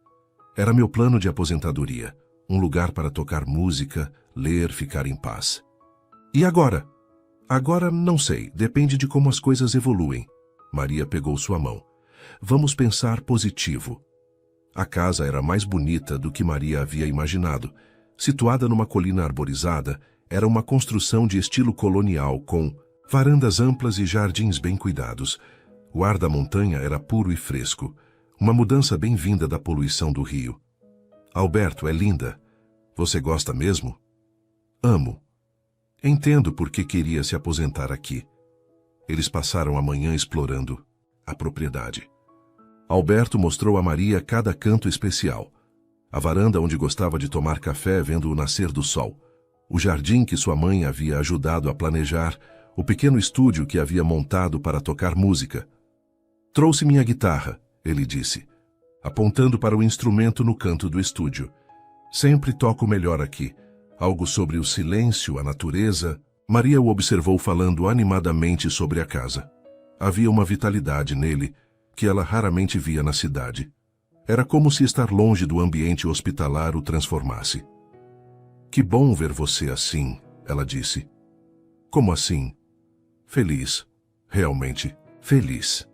Era meu plano de aposentadoria, um lugar para tocar música, ler, ficar em paz. E agora? Agora não sei, depende de como as coisas evoluem. Maria pegou sua mão. Vamos pensar positivo. A casa era mais bonita do que Maria havia imaginado. Situada numa colina arborizada, era uma construção de estilo colonial com varandas amplas e jardins bem cuidados. O ar da montanha era puro e fresco, uma mudança bem-vinda da poluição do rio. Alberto, é linda. Você gosta mesmo? Amo. Entendo por que queria se aposentar aqui. Eles passaram a manhã explorando a propriedade. Alberto mostrou a Maria cada canto especial. A varanda onde gostava de tomar café vendo o nascer do sol. O jardim que sua mãe havia ajudado a planejar. O pequeno estúdio que havia montado para tocar música. Trouxe minha guitarra, ele disse, apontando para o instrumento no canto do estúdio. Sempre toco melhor aqui. Algo sobre o silêncio, a natureza. Maria o observou falando animadamente sobre a casa. Havia uma vitalidade nele que ela raramente via na cidade. Era como se estar longe do ambiente hospitalar o transformasse. Que bom ver você assim, ela disse. Como assim? Feliz. Realmente feliz.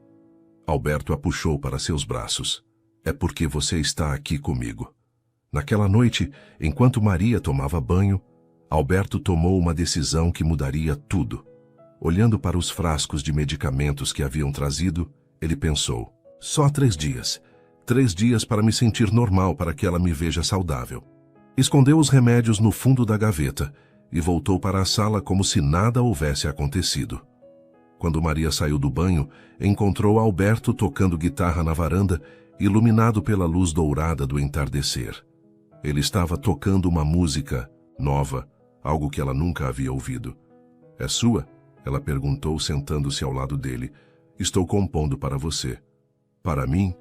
Alberto a puxou para seus braços. É porque você está aqui comigo. Naquela noite, enquanto Maria tomava banho, Alberto tomou uma decisão que mudaria tudo. Olhando para os frascos de medicamentos que haviam trazido, ele pensou, só 3 dias. 3 dias para me sentir normal, para que ela me veja saudável. Escondeu os remédios no fundo da gaveta e voltou para a sala como se nada houvesse acontecido. Quando Maria saiu do banho, encontrou Alberto tocando guitarra na varanda, iluminado pela luz dourada do entardecer. Ele estava tocando uma música nova, algo que ela nunca havia ouvido. É sua? Ela perguntou, sentando-se ao lado dele. Estou compondo para você. Para mim?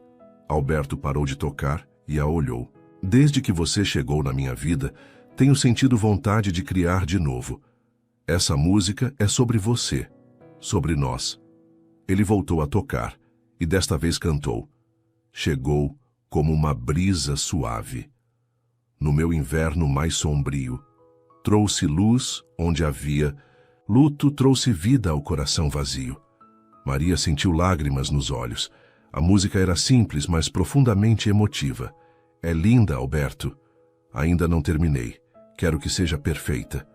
Alberto parou de tocar e a olhou. Desde que você chegou na minha vida, tenho sentido vontade de criar de novo. Essa música é sobre você, sobre nós. Ele voltou a tocar e desta vez cantou. Chegou como uma brisa suave. No meu inverno mais sombrio, trouxe luz onde havia luto, trouxe vida ao coração vazio. Maria sentiu lágrimas nos olhos. A música era simples, mas profundamente emotiva. É linda, Alberto. Ainda não terminei. Quero que seja perfeita.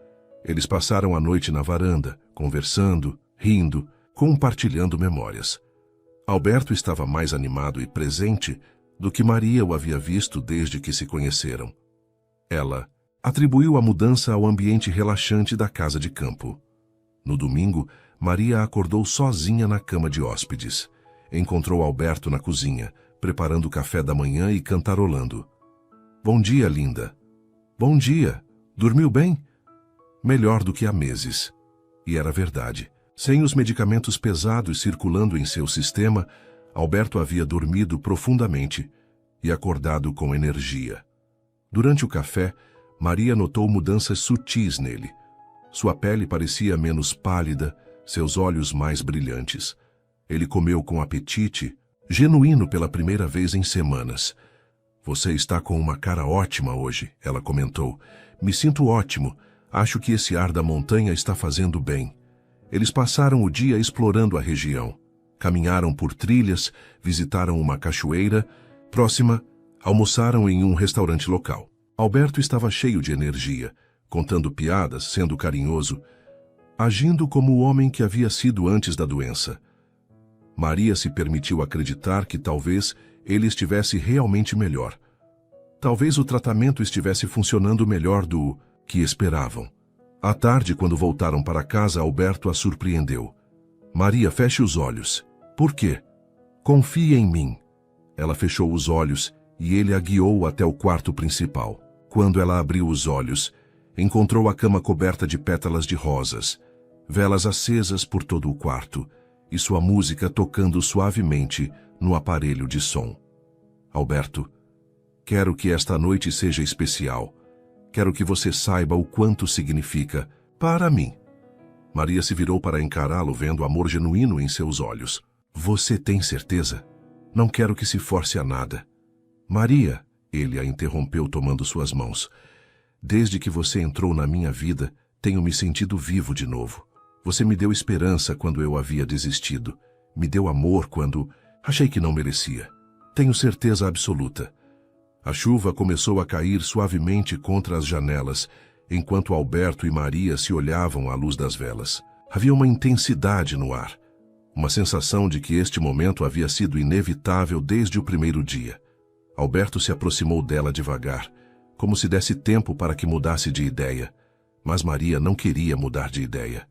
Eles passaram a noite na varanda, conversando, rindo, compartilhando memórias. Alberto estava mais animado e presente do que Maria o havia visto desde que se conheceram. Ela atribuiu a mudança ao ambiente relaxante da casa de campo. No domingo, Maria acordou sozinha na cama de hóspedes. Encontrou Alberto na cozinha, preparando o café da manhã e cantarolando. Bom dia, linda. Bom dia. Dormiu bem? Melhor do que há meses. E era verdade. Sem os medicamentos pesados circulando em seu sistema, Alberto havia dormido profundamente e acordado com energia. Durante o café, Maria notou mudanças sutis nele. Sua pele parecia menos pálida, seus olhos mais brilhantes. Ele comeu com apetite, genuíno pela primeira vez em semanas. Você está com uma cara ótima hoje, ela comentou. Me sinto ótimo. Acho que esse ar da montanha está fazendo bem. Eles passaram o dia explorando a região. Caminharam por trilhas, visitaram uma cachoeira. Próxima, almoçaram em um restaurante local. Alberto estava cheio de energia, contando piadas, sendo carinhoso, agindo como o homem que havia sido antes da doença. Maria se permitiu acreditar que talvez ele estivesse realmente melhor. Talvez o tratamento estivesse funcionando melhor do que esperavam. À tarde, quando voltaram para casa, Alberto a surpreendeu. Maria, feche os olhos. Por quê? Confie em mim. Ela fechou os olhos e ele a guiou até o quarto principal. Quando ela abriu os olhos, encontrou a cama coberta de pétalas de rosas, velas acesas por todo o quarto e sua música tocando suavemente no aparelho de som. Alberto, quero que esta noite seja especial. Quero que você saiba o quanto significa para mim. Maria se virou para encará-lo, vendo amor genuíno em seus olhos. Você tem certeza? Não quero que se force a nada. Maria, ele a interrompeu tomando suas mãos. Desde que você entrou na minha vida, tenho me sentido vivo de novo. Você me deu esperança quando eu havia desistido. Me deu amor quando achei que não merecia. Tenho certeza absoluta. A chuva começou a cair suavemente contra as janelas, enquanto Alberto e Maria se olhavam à luz das velas. Havia uma intensidade no ar, uma sensação de que este momento havia sido inevitável desde o primeiro dia. Alberto se aproximou dela devagar, como se desse tempo para que mudasse de ideia. Mas Maria não queria mudar de ideia.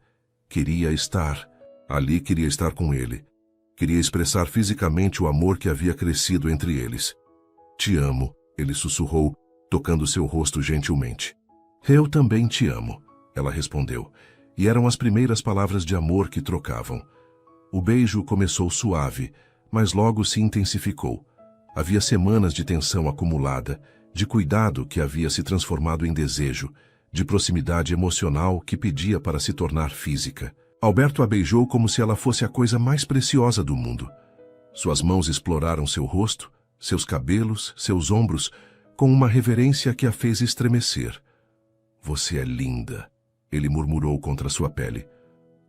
Queria estar ali, queria estar com ele. Queria expressar fisicamente o amor que havia crescido entre eles. Te amo, ele sussurrou, tocando seu rosto gentilmente. Eu também te amo, ela respondeu, e eram as primeiras palavras de amor que trocavam. O beijo começou suave, mas logo se intensificou. Havia semanas de tensão acumulada, de cuidado que havia se transformado em desejo, de proximidade emocional que pedia para se tornar física. Alberto a beijou como se ela fosse a coisa mais preciosa do mundo. Suas mãos exploraram seu rosto, seus cabelos, seus ombros, com uma reverência que a fez estremecer. Você é linda, ele murmurou contra sua pele.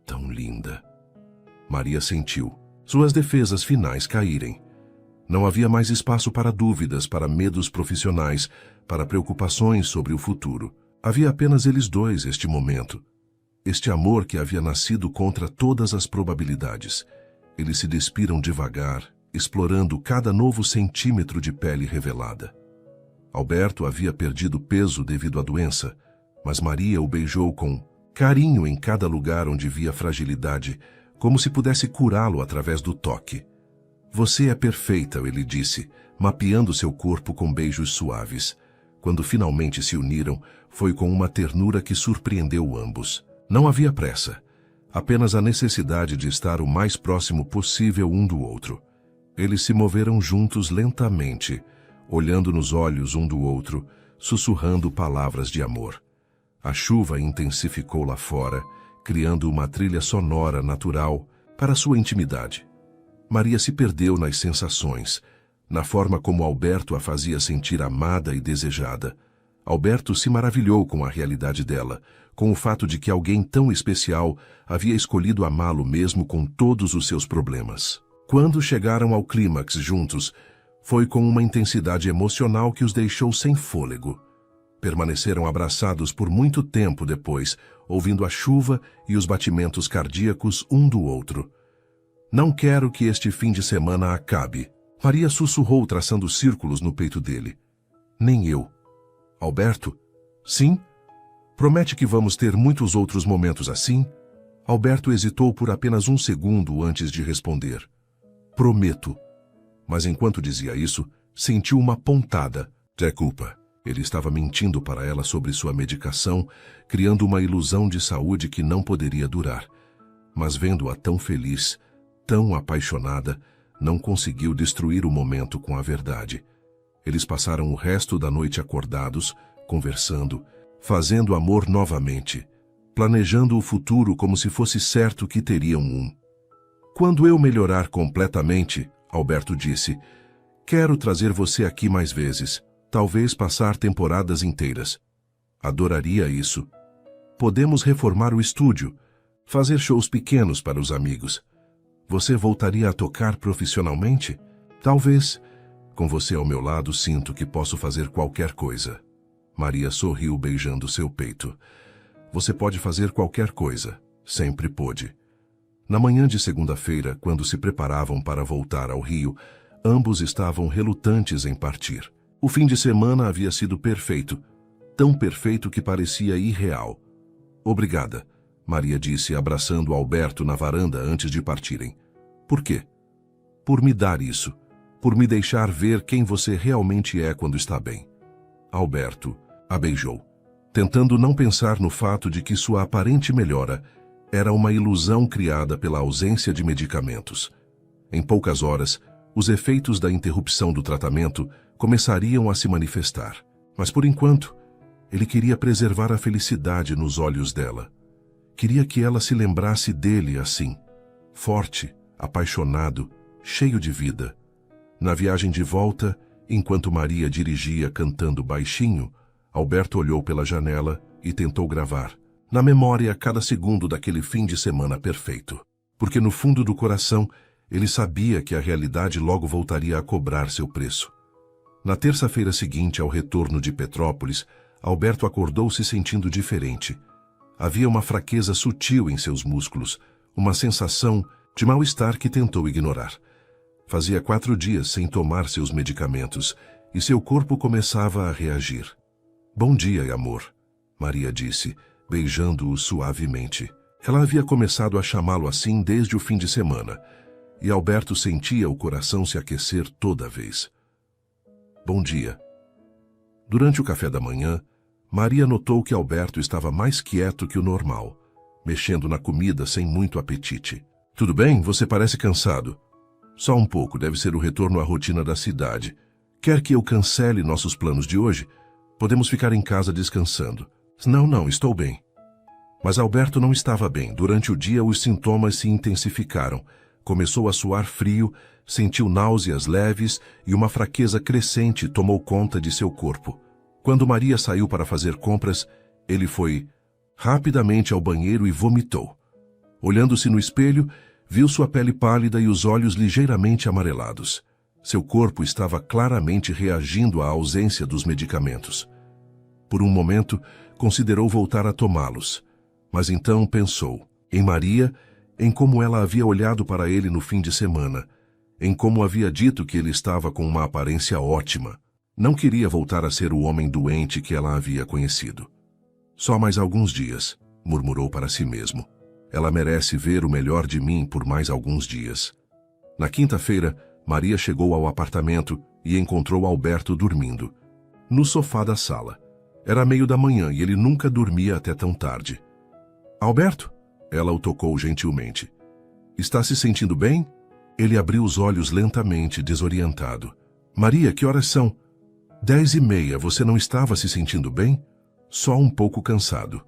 Tão linda. Maria sentiu suas defesas finais caírem. Não havia mais espaço para dúvidas, para medos profissionais, para preocupações sobre o futuro. Havia apenas eles dois este momento. Este amor que havia nascido contra todas as probabilidades. Eles se despiram devagar, explorando cada novo centímetro de pele revelada. Alberto havia perdido peso devido à doença, mas Maria o beijou com carinho em cada lugar onde via fragilidade, como se pudesse curá-lo através do toque. Você é perfeita, ele disse, mapeando seu corpo com beijos suaves. Quando finalmente se uniram, foi com uma ternura que surpreendeu ambos. Não havia pressa, apenas a necessidade de estar o mais próximo possível um do outro. Eles se moveram juntos lentamente, olhando nos olhos um do outro, sussurrando palavras de amor. A chuva intensificou lá fora, criando uma trilha sonora natural para sua intimidade. Maria se perdeu nas sensações, na forma como Alberto a fazia sentir amada e desejada. Alberto se maravilhou com a realidade dela, com o fato de que alguém tão especial havia escolhido amá-lo mesmo com todos os seus problemas. Quando chegaram ao clímax juntos, foi com uma intensidade emocional que os deixou sem fôlego. Permaneceram abraçados por muito tempo depois, ouvindo a chuva e os batimentos cardíacos um do outro. Não quero que este fim de semana acabe. Maria sussurrou, traçando círculos no peito dele. Nem eu. Alberto? Sim? Promete que vamos ter muitos outros momentos assim? Alberto hesitou por apenas um segundo antes de responder. Prometo. Mas enquanto dizia isso, sentiu uma pontada. Desculpa. Ele estava mentindo para ela sobre sua medicação, criando uma ilusão de saúde que não poderia durar. Mas vendo-a tão feliz, tão apaixonada, não conseguiu destruir o momento com a verdade. Eles passaram o resto da noite acordados, conversando, fazendo amor novamente, planejando o futuro como se fosse certo que teriam um. Quando eu melhorar completamente, Alberto disse, quero trazer você aqui mais vezes, talvez passar temporadas inteiras. Adoraria isso. Podemos reformar o estúdio, fazer shows pequenos para os amigos. Você voltaria a tocar profissionalmente? Talvez. Com você ao meu lado, sinto que posso fazer qualquer coisa. Maria sorriu beijando seu peito. Você pode fazer qualquer coisa. Sempre pôde. Na manhã de segunda-feira, quando se preparavam para voltar ao Rio, ambos estavam relutantes em partir. O fim de semana havia sido perfeito. Tão perfeito que parecia irreal. Obrigada, Maria disse, abraçando Alberto na varanda antes de partirem. Por quê? Por me dar isso. Por me deixar ver quem você realmente é quando está bem. Alberto a beijou, tentando não pensar no fato de que sua aparente melhora era uma ilusão criada pela ausência de medicamentos. Em poucas horas, os efeitos da interrupção do tratamento começariam a se manifestar. Mas por enquanto, ele queria preservar a felicidade nos olhos dela. Queria que ela se lembrasse dele assim, forte, apaixonado, cheio de vida. Na viagem de volta, enquanto Maria dirigia cantando baixinho, Alberto olhou pela janela e tentou gravar, na memória, cada segundo daquele fim de semana perfeito. Porque no fundo do coração, ele sabia que a realidade logo voltaria a cobrar seu preço. Na terça-feira seguinte ao retorno de Petrópolis, Alberto acordou se sentindo diferente. Havia uma fraqueza sutil em seus músculos, uma sensação de mal-estar que tentou ignorar. Fazia 4 dias sem tomar seus medicamentos e seu corpo começava a reagir. Bom dia, amor, Maria disse, beijando-o suavemente. Ela havia começado a chamá-lo assim desde o fim de semana. e Alberto sentia o coração se aquecer toda vez. Bom dia. Durante o café da manhã, Maria notou que Alberto estava mais quieto que o normal, mexendo na comida sem muito apetite. Tudo bem? Você parece cansado. Só um pouco, deve ser o retorno à rotina da cidade. Quer que eu cancele nossos planos de hoje? Podemos ficar em casa descansando. Não, estou bem. Mas Alberto não estava bem. Durante o dia, os sintomas se intensificaram. Começou a suar frio, sentiu náuseas leves e uma fraqueza crescente tomou conta de seu corpo. Quando Maria saiu para fazer compras, ele foi rapidamente ao banheiro e vomitou. Olhando-se no espelho, viu sua pele pálida e os olhos ligeiramente amarelados. Seu corpo estava claramente reagindo à ausência dos medicamentos. Por um momento, considerou voltar a tomá-los, mas então pensou em Maria, em como ela havia olhado para ele no fim de semana, em como havia dito que ele estava com uma aparência ótima. Não queria voltar a ser o homem doente que ela havia conhecido. Só mais alguns dias, murmurou para si mesmo. Ela merece ver o melhor de mim por mais alguns dias. Na quinta-feira, Maria chegou ao apartamento e encontrou Alberto dormindo, no sofá da sala. Era meio da manhã e ele nunca dormia até tão tarde. Alberto? Ela o tocou gentilmente. Está se sentindo bem? Ele abriu os olhos lentamente, desorientado. Maria, que horas são? 10h30, você não estava se sentindo bem? Só um pouco cansado.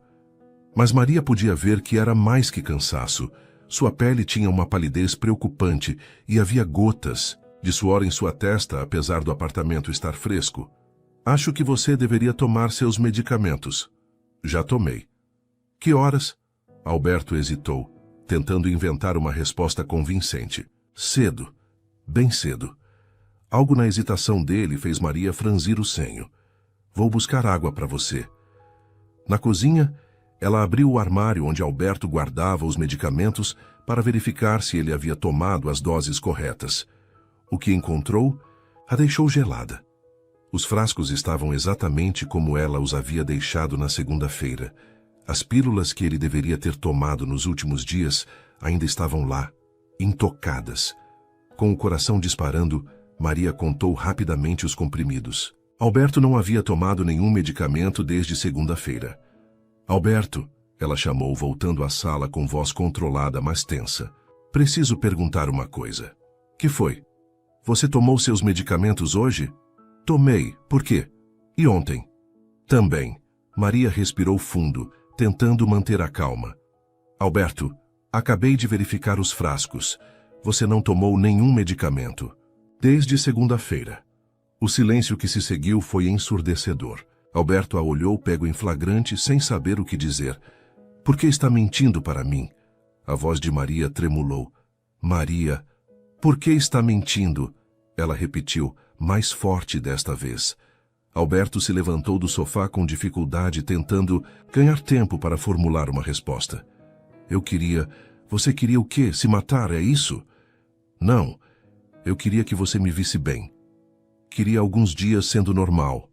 Mas Maria podia ver que era mais que cansaço. Sua pele tinha uma palidez preocupante e havia gotas de suor em sua testa, apesar do apartamento estar fresco. Acho que você deveria tomar seus medicamentos. Já tomei. Que horas? Alberto hesitou, tentando inventar uma resposta convincente. Cedo. Bem cedo. Algo na hesitação dele fez Maria franzir o senho. Vou buscar água para você. Na cozinha, ela abriu o armário onde Alberto guardava os medicamentos para verificar se ele havia tomado as doses corretas. O que encontrou a deixou gelada. Os frascos estavam exatamente como ela os havia deixado na segunda-feira. As pílulas que ele deveria ter tomado nos últimos dias ainda estavam lá, intocadas. Com o coração disparando, Maria contou rapidamente os comprimidos. Alberto não havia tomado nenhum medicamento desde segunda-feira. Alberto, ela chamou, voltando à sala com voz controlada, mas tensa. Preciso perguntar uma coisa. Que foi? Você tomou seus medicamentos hoje? Tomei. Por quê? E ontem? Também. Maria respirou fundo, tentando manter a calma. Alberto, acabei de verificar os frascos. Você não tomou nenhum medicamento. Desde segunda-feira. O silêncio que se seguiu foi ensurdecedor. Alberto a olhou pego em flagrante, sem saber o que dizer. Por que está mentindo para mim? A voz de Maria tremulou. Maria, por que está mentindo? Ela repetiu, mais forte desta vez. Alberto se levantou do sofá com dificuldade, tentando ganhar tempo para formular uma resposta. Eu queria... Você queria o quê? Se matar, é isso? Não. Eu queria que você me visse bem. Queria alguns dias sendo normal.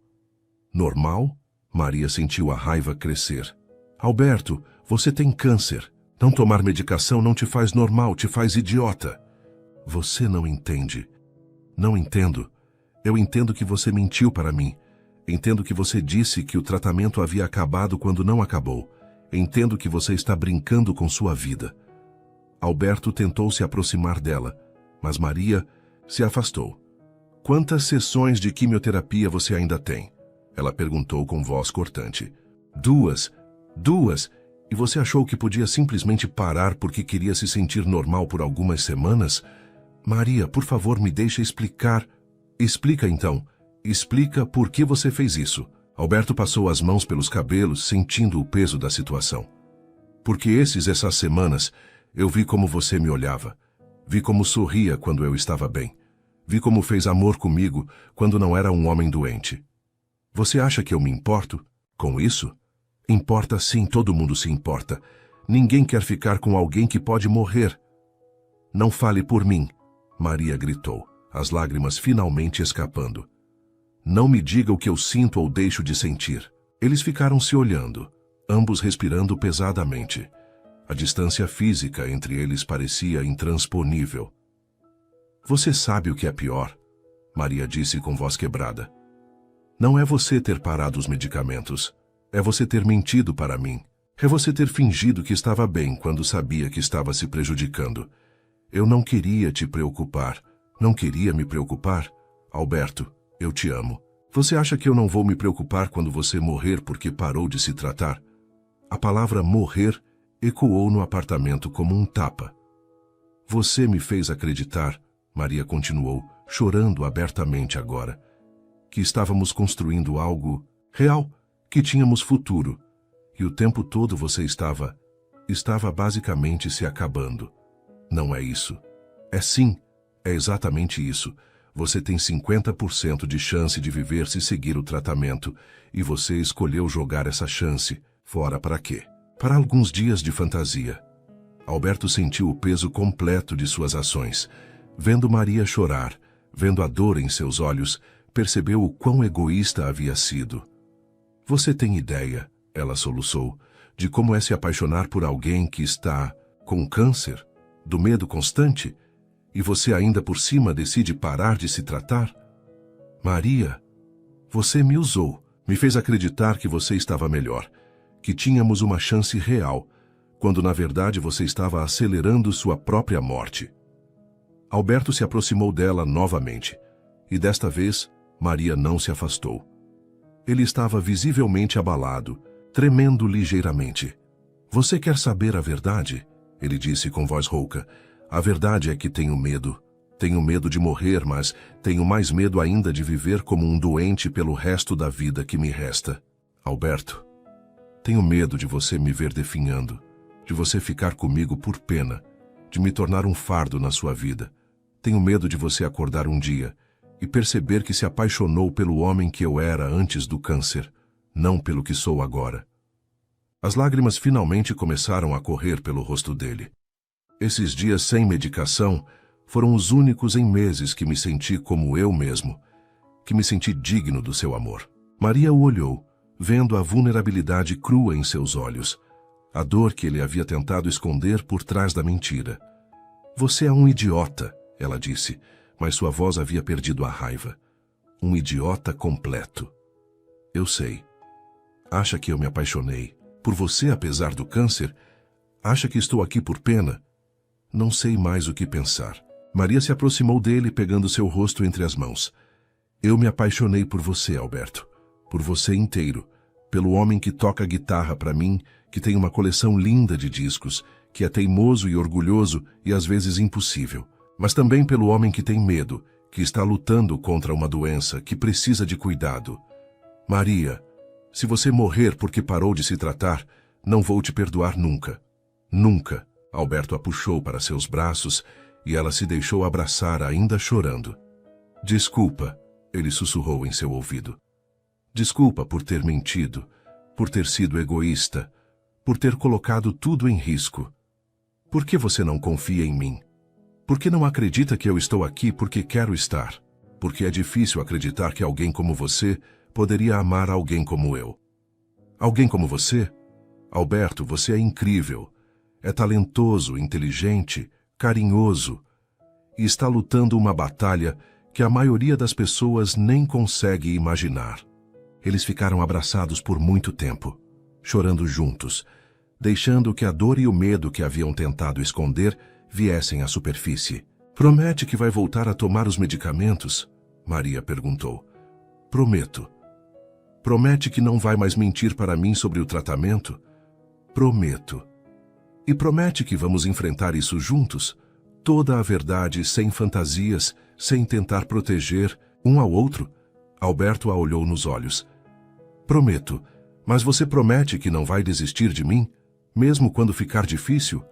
Normal? Maria sentiu a raiva crescer. Alberto, você tem câncer. Não tomar medicação não te faz normal, te faz idiota. Você não entende. Não entendo. Eu entendo que você mentiu para mim. Entendo que você disse que o tratamento havia acabado quando não acabou. Entendo que você está brincando com sua vida. Alberto tentou se aproximar dela, mas Maria se afastou. Quantas sessões de quimioterapia você ainda tem? Ela perguntou com voz cortante. 2. 2? E você achou que podia simplesmente parar porque queria se sentir normal por algumas semanas? Maria, por favor, me deixe explicar. Explica então. Explica por que você fez isso. Alberto passou as mãos pelos cabelos, sentindo o peso da situação. Porque essas semanas, eu vi como você me olhava. Vi como sorria quando eu estava bem. Vi como fez amor comigo quando não era um homem doente. Você acha que eu me importo com isso? Importa sim, todo mundo se importa. Ninguém quer ficar com alguém que pode morrer. Não fale por mim, Maria gritou, as lágrimas finalmente escapando. Não me diga o que eu sinto ou deixo de sentir. Eles ficaram se olhando, ambos respirando pesadamente. A distância física entre eles parecia intransponível. Você sabe o que é pior? Maria disse com voz quebrada. Não é você ter parado os medicamentos. É você ter mentido para mim. É você ter fingido que estava bem quando sabia que estava se prejudicando. Eu não queria te preocupar. Não queria me preocupar. Alberto, eu te amo. Você acha que eu não vou me preocupar quando você morrer porque parou de se tratar? A palavra morrer ecoou no apartamento como um tapa. Você me fez acreditar, Maria continuou, chorando abertamente agora, que estávamos construindo algo real, que tínhamos futuro, e o tempo todo você estava basicamente se acabando. Não é isso. É sim, é exatamente isso. Você tem 50% de chance de viver se seguir o tratamento, e você escolheu jogar essa chance fora para quê? Para alguns dias de fantasia. Alberto sentiu o peso completo de suas ações. Vendo Maria chorar, vendo a dor em seus olhos, percebeu o quão egoísta havia sido. Você tem ideia, ela soluçou, de como é se apaixonar por alguém que está com câncer, do medo constante, e você ainda por cima decide parar de se tratar? Maria, você me usou, me fez acreditar que você estava melhor, que tínhamos uma chance real, quando na verdade você estava acelerando sua própria morte. Alberto se aproximou dela novamente, e desta vez Maria não se afastou. Ele estava visivelmente abalado, tremendo ligeiramente. Você quer saber a verdade? Ele disse com voz rouca. A verdade é que tenho medo. Tenho medo de morrer, mas tenho mais medo ainda de viver como um doente pelo resto da vida que me resta. Alberto, tenho medo de você me ver definhando, de você ficar comigo por pena, de me tornar um fardo na sua vida. Tenho medo de você acordar um dia e perceber que se apaixonou pelo homem que eu era antes do câncer, não pelo que sou agora. As lágrimas finalmente começaram a correr pelo rosto dele. Esses dias sem medicação foram os únicos em meses que me senti como eu mesmo, que me senti digno do seu amor. Maria o olhou, vendo a vulnerabilidade crua em seus olhos, a dor que ele havia tentado esconder por trás da mentira. Você é um idiota, ela disse, mas sua voz havia perdido a raiva. Um idiota completo. Eu sei. Acha que eu me apaixonei por você apesar do câncer? Acha que estou aqui por pena? Não sei mais o que pensar. Maria se aproximou dele, pegando seu rosto entre as mãos. Eu me apaixonei por você, Alberto. Por você inteiro. Pelo homem que toca guitarra para mim, que tem uma coleção linda de discos, que é teimoso e orgulhoso e às vezes impossível. Mas também pelo homem que tem medo, que está lutando contra uma doença, que precisa de cuidado. Maria, se você morrer porque parou de se tratar, não vou te perdoar nunca. Nunca. Alberto a puxou para seus braços e ela se deixou abraçar ainda chorando. Desculpa, ele sussurrou em seu ouvido. Desculpa por ter mentido, por ter sido egoísta, por ter colocado tudo em risco. Por que você não confia em mim? Por que não acredita que eu estou aqui porque quero estar? Porque é difícil acreditar que alguém como você poderia amar alguém como eu. Alguém como você? Alberto, você é incrível. É talentoso, inteligente, carinhoso. E está lutando uma batalha que a maioria das pessoas nem consegue imaginar. Eles ficaram abraçados por muito tempo, chorando juntos, deixando que a dor e o medo que haviam tentado esconder viessem à superfície. Promete que vai voltar a tomar os medicamentos? Maria perguntou. Prometo. Promete que não vai mais mentir para mim sobre o tratamento? Prometo. E promete que vamos enfrentar isso juntos? Toda a verdade, sem fantasias, sem tentar proteger um ao outro? Alberto a olhou nos olhos. Prometo, mas você promete que não vai desistir de mim, mesmo quando ficar difícil?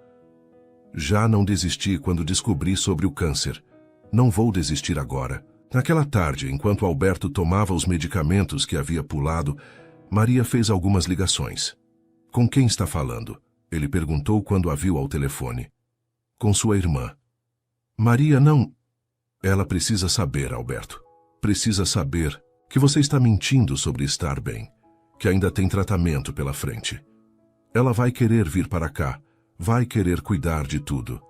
Já não desisti quando descobri sobre o câncer. Não vou desistir agora. Naquela tarde, enquanto Alberto tomava os medicamentos que havia pulado, Maria fez algumas ligações. Com quem está falando? Ele perguntou quando a viu ao telefone. Com sua irmã. Maria não... Ela precisa saber, Alberto. Precisa saber que você está mentindo sobre estar bem, que ainda tem tratamento pela frente. Ela vai querer vir para cá, vai querer cuidar de tudo.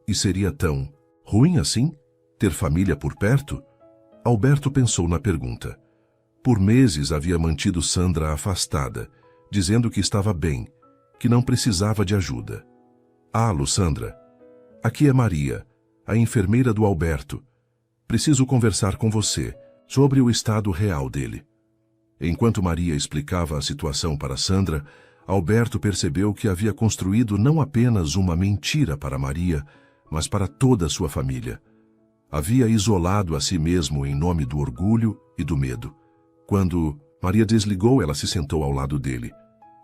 E seria tão ruim assim? Ter família por perto? Alberto pensou na pergunta. Por meses havia mantido Sandra afastada, dizendo que estava bem, que não precisava de ajuda. Alô, Sandra. Aqui é Maria, a enfermeira do Alberto. Preciso conversar com você sobre o estado real dele. Enquanto Maria explicava a situação para Sandra, Alberto percebeu que havia construído não apenas uma mentira para Maria, mas para toda a sua família. Havia isolado a si mesmo em nome do orgulho e do medo. Quando Maria desligou, ela se sentou ao lado dele.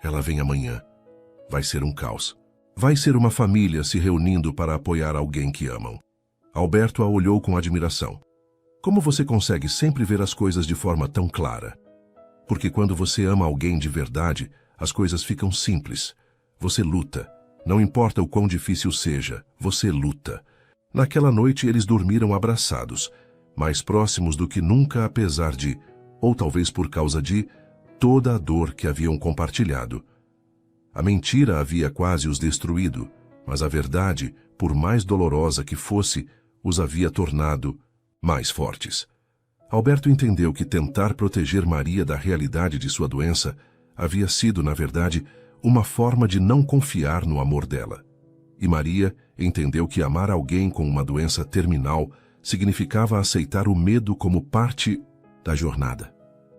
Ela vem amanhã. Vai ser um caos. Vai ser uma família se reunindo para apoiar alguém que amam. Alberto a olhou com admiração. Como você consegue sempre ver as coisas de forma tão clara? Porque quando você ama alguém de verdade, as coisas ficam simples. Você luta. Não importa o quão difícil seja, você luta. Naquela noite eles dormiram abraçados, mais próximos do que nunca apesar de, ou talvez por causa de, toda a dor que haviam compartilhado. A mentira havia quase os destruído, mas a verdade, por mais dolorosa que fosse, os havia tornado mais fortes. Alberto entendeu que tentar proteger Maria da realidade de sua doença havia sido, na verdade, uma forma de não confiar no amor dela. E Maria entendeu que amar alguém com uma doença terminal significava aceitar o medo como parte da jornada.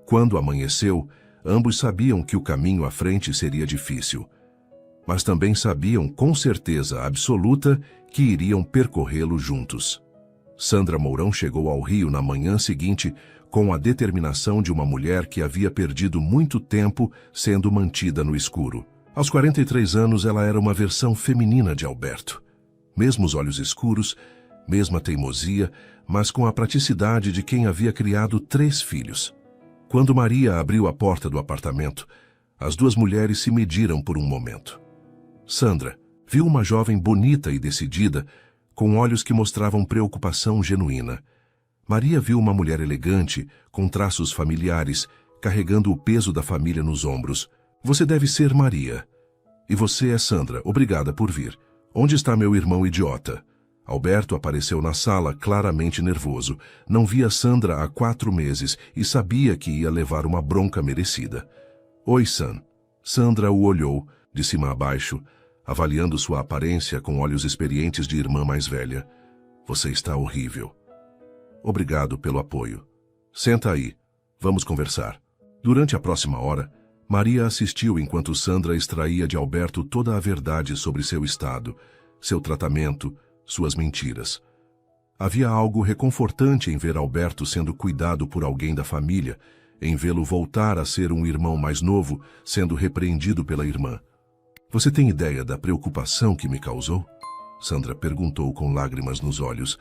Quando amanheceu, ambos sabiam que o caminho à frente seria difícil, mas também sabiam com certeza absoluta que iriam percorrê-lo juntos. Sandra Mourão chegou ao Rio na manhã seguinte com a determinação de uma mulher que havia perdido muito tempo sendo mantida no escuro. Aos 43 anos, ela era uma versão feminina de Alberto. Mesmos olhos escuros, mesma teimosia, mas com a praticidade de quem havia criado 3 filhos. Quando Maria abriu a porta do apartamento, as duas mulheres se mediram por um momento. Sandra viu uma jovem bonita e decidida, com olhos que mostravam preocupação genuína. Maria viu uma mulher elegante, com traços familiares, carregando o peso da família nos ombros. Você deve ser Maria. E você é Sandra, obrigada por vir. Onde está meu irmão idiota? Alberto apareceu na sala, claramente nervoso. Não via Sandra há 4 meses e sabia que ia levar uma bronca merecida. Oi, Sam. Sandra o olhou, de cima a baixo, avaliando sua aparência com olhos experientes de irmã mais velha. Você está horrível. Obrigado pelo apoio. Senta aí. Vamos conversar. Durante a próxima hora, Maria assistiu enquanto Sandra extraía de Alberto toda a verdade sobre seu estado, seu tratamento, suas mentiras. Havia algo reconfortante em ver Alberto sendo cuidado por alguém da família, em vê-lo voltar a ser um irmão mais novo, sendo repreendido pela irmã. Você tem ideia da preocupação que me causou? Sandra perguntou com lágrimas nos olhos.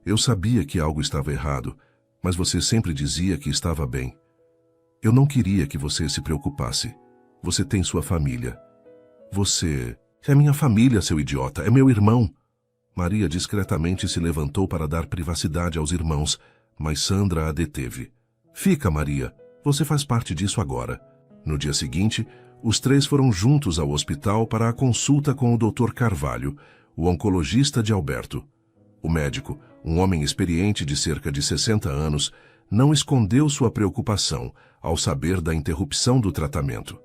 Eu sabia que algo estava errado, mas você sempre dizia que estava bem. Eu não queria que você se preocupasse. Você tem sua família. Você... É minha família, seu idiota. É meu irmão. Maria discretamente se levantou para dar privacidade aos irmãos, mas Sandra a deteve. Fica, Maria. Você faz parte disso agora. No dia seguinte, os 3 foram juntos ao hospital para a consulta com o Dr. Carvalho, o oncologista de Alberto. O médico, um homem experiente de cerca de 60 anos, não escondeu sua preocupação ao saber da interrupção do tratamento.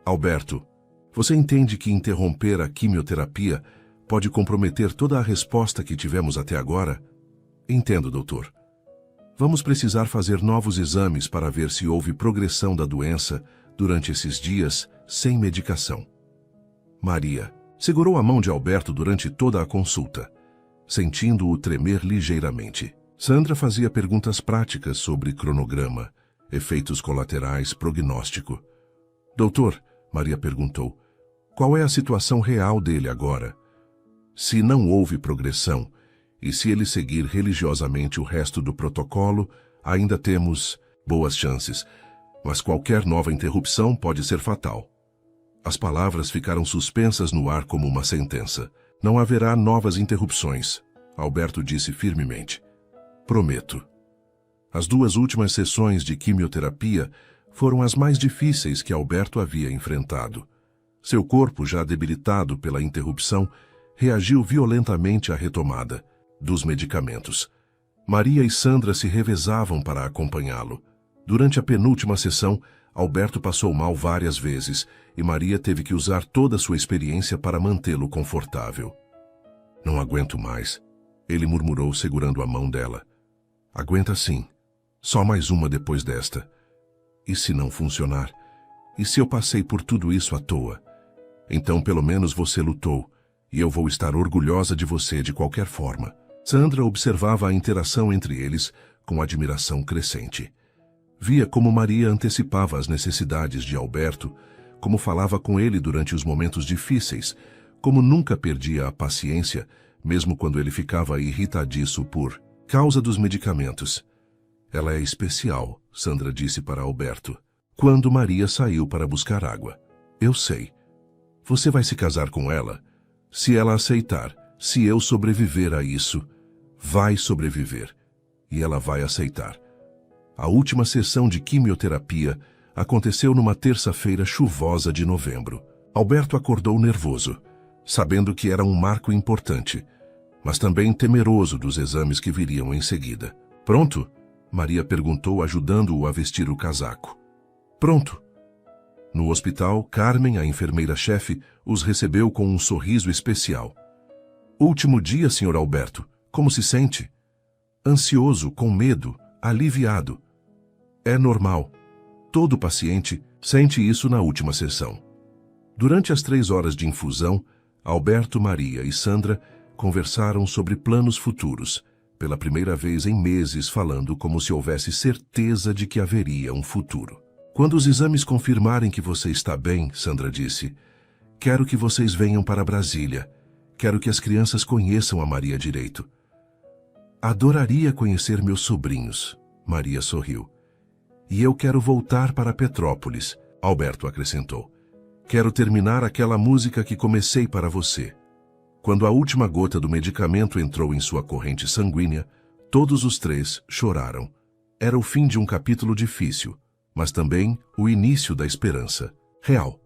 Alberto, você entende que interromper a quimioterapia pode comprometer toda a resposta que tivemos até agora? Entendo, doutor. Vamos precisar fazer novos exames para ver se houve progressão da doença durante esses dias sem medicação. Maria segurou a mão de Alberto durante toda a consulta, sentindo-o tremer ligeiramente. Sandra fazia perguntas práticas sobre cronograma, efeitos colaterais, prognóstico. Doutor, Maria perguntou, qual é a situação real dele agora? Se não houve progressão, e se ele seguir religiosamente o resto do protocolo, ainda temos boas chances, mas qualquer nova interrupção pode ser fatal. As palavras ficaram suspensas no ar como uma sentença. Não haverá novas interrupções, Alberto disse firmemente. Prometo. As 2 últimas sessões de quimioterapia foram as mais difíceis que Alberto havia enfrentado. Seu corpo, já debilitado pela interrupção, reagiu violentamente à retomada dos medicamentos. Maria e Sandra se revezavam para acompanhá-lo. Durante a penúltima sessão, Alberto passou mal várias vezes e Maria teve que usar toda a sua experiência para mantê-lo confortável. Não aguento mais, ele murmurou segurando a mão dela. Aguenta sim. Só mais uma depois desta. E se não funcionar? E se eu passei por tudo isso à toa? Então pelo menos você lutou, e eu vou estar orgulhosa de você de qualquer forma. Sandra observava a interação entre eles com admiração crescente. Via como Maria antecipava as necessidades de Alberto, como falava com ele durante os momentos difíceis, como nunca perdia a paciência, mesmo quando ele ficava irritadiço por causa dos medicamentos. Ela é especial, Sandra disse para Alberto, quando Maria saiu para buscar água. Eu sei. Você vai se casar com ela? Se ela aceitar, se eu sobreviver a isso, vai sobreviver. E ela vai aceitar. A última sessão de quimioterapia aconteceu numa terça-feira chuvosa de novembro. Alberto acordou nervoso, sabendo que era um marco importante, mas também temeroso dos exames que viriam em seguida. Pronto? Maria perguntou, ajudando-o a vestir o casaco. Pronto. No hospital, Carmen, a enfermeira-chefe, os recebeu com um sorriso especial. Último dia, Sr. Alberto. Como se sente? Ansioso, com medo, aliviado. É normal. Todo paciente sente isso na última sessão. Durante as 3 horas de infusão, Alberto, Maria e Sandra conversaram sobre planos futuros, pela primeira vez em meses falando como se houvesse certeza de que haveria um futuro. Quando os exames confirmarem que você está bem, Sandra disse, quero que vocês venham para Brasília. Quero que as crianças conheçam a Maria direito. Adoraria conhecer meus sobrinhos, Maria sorriu. E eu quero voltar para Petrópolis, Alberto acrescentou. Quero terminar aquela música que comecei para você. Quando a última gota do medicamento entrou em sua corrente sanguínea, todos os 3 choraram. Era o fim de um capítulo difícil, mas também o início da esperança real.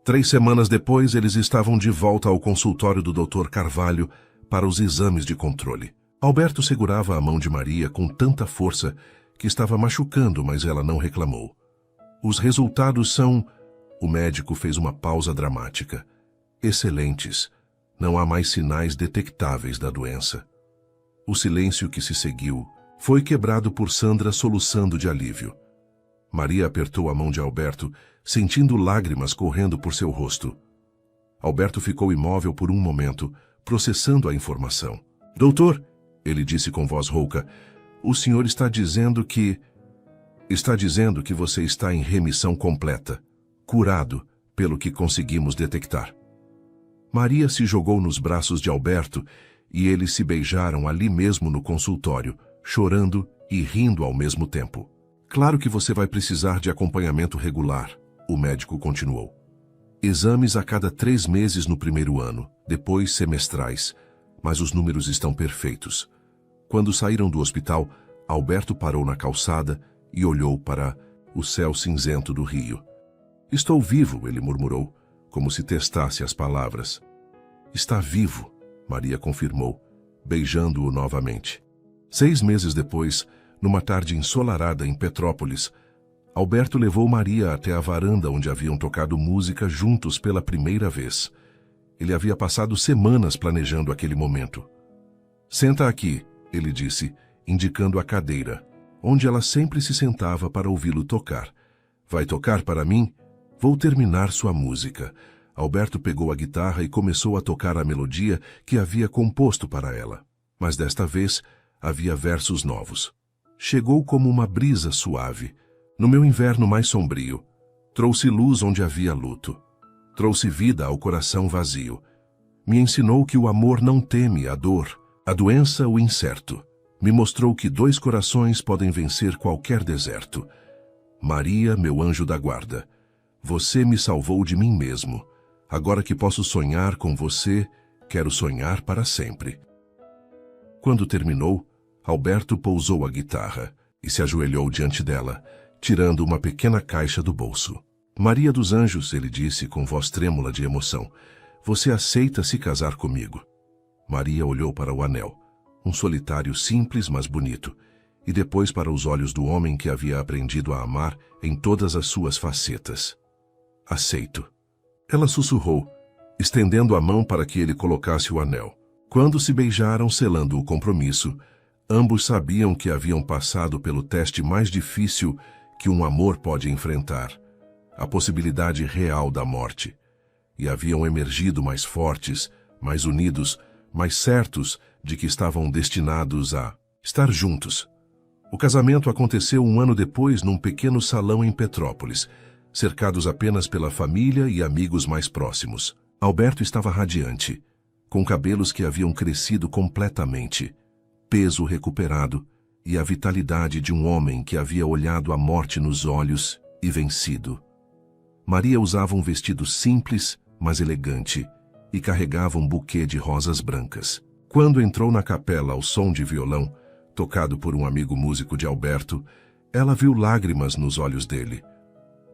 3 semanas depois, eles estavam de volta ao consultório do Dr. Carvalho para os exames de controle. Alberto segurava a mão de Maria com tanta força que estava machucando, mas ela não reclamou. Os resultados são... O médico fez uma pausa dramática. Excelentes. Não há mais sinais detectáveis da doença. O silêncio que se seguiu foi quebrado por Sandra soluçando de alívio. Maria apertou a mão de Alberto, sentindo lágrimas correndo por seu rosto. Alberto ficou imóvel por um momento, processando a informação. Doutor, ele disse com voz rouca, o senhor está dizendo que... Está dizendo que você está em remissão completa, curado, pelo que conseguimos detectar. Maria se jogou nos braços de Alberto e eles se beijaram ali mesmo no consultório, chorando e rindo ao mesmo tempo. Claro que você vai precisar de acompanhamento regular, o médico continuou. Exames a cada 3 meses no primeiro ano, depois semestrais, mas os números estão perfeitos. Quando saíram do hospital, Alberto parou na calçada e olhou para o céu cinzento do rio. Estou vivo, ele murmurou, como se testasse as palavras. Está vivo, Maria confirmou, beijando-o novamente. 6 meses depois, numa tarde ensolarada em Petrópolis, Alberto levou Maria até a varanda onde haviam tocado música juntos pela primeira vez. Ele havia passado semanas planejando aquele momento. Senta aqui, ele disse, indicando a cadeira, onde ela sempre se sentava para ouvi-lo tocar. Vai tocar para mim? Vou terminar sua música. Alberto pegou a guitarra e começou a tocar a melodia que havia composto para ela. Mas desta vez, havia versos novos. Chegou como uma brisa suave, no meu inverno mais sombrio. Trouxe luz onde havia luto. Trouxe vida ao coração vazio. Me ensinou que o amor não teme a dor, a doença, o incerto. Me mostrou que 2 corações podem vencer qualquer deserto. Maria, meu anjo da guarda, você me salvou de mim mesmo. Agora que posso sonhar com você, quero sonhar para sempre. Quando terminou, Alberto pousou a guitarra e se ajoelhou diante dela, tirando uma pequena caixa do bolso. Maria dos Anjos, ele disse com voz trêmula de emoção, você aceita se casar comigo? Maria olhou para o anel. um solitário simples, mas bonito, e depois para os olhos do homem que havia aprendido a amar em todas as suas facetas. Aceito. Ela sussurrou, estendendo a mão para que ele colocasse o anel. Quando se beijaram selando o compromisso, ambos sabiam que haviam passado pelo teste mais difícil que um amor pode enfrentar, a possibilidade real da morte, e haviam emergido mais fortes, mais unidos, mais certos de que estavam destinados a estar juntos. O casamento aconteceu um ano depois num pequeno salão em Petrópolis, cercados apenas pela família e amigos mais próximos. Alberto estava radiante, com cabelos que haviam crescido completamente, peso recuperado e a vitalidade de um homem que havia olhado a morte nos olhos e vencido. Maria usava um vestido simples, mas elegante, e carregava um buquê de rosas brancas. Quando entrou na capela ao som de violão, tocado por um amigo músico de Alberto, ela viu lágrimas nos olhos dele.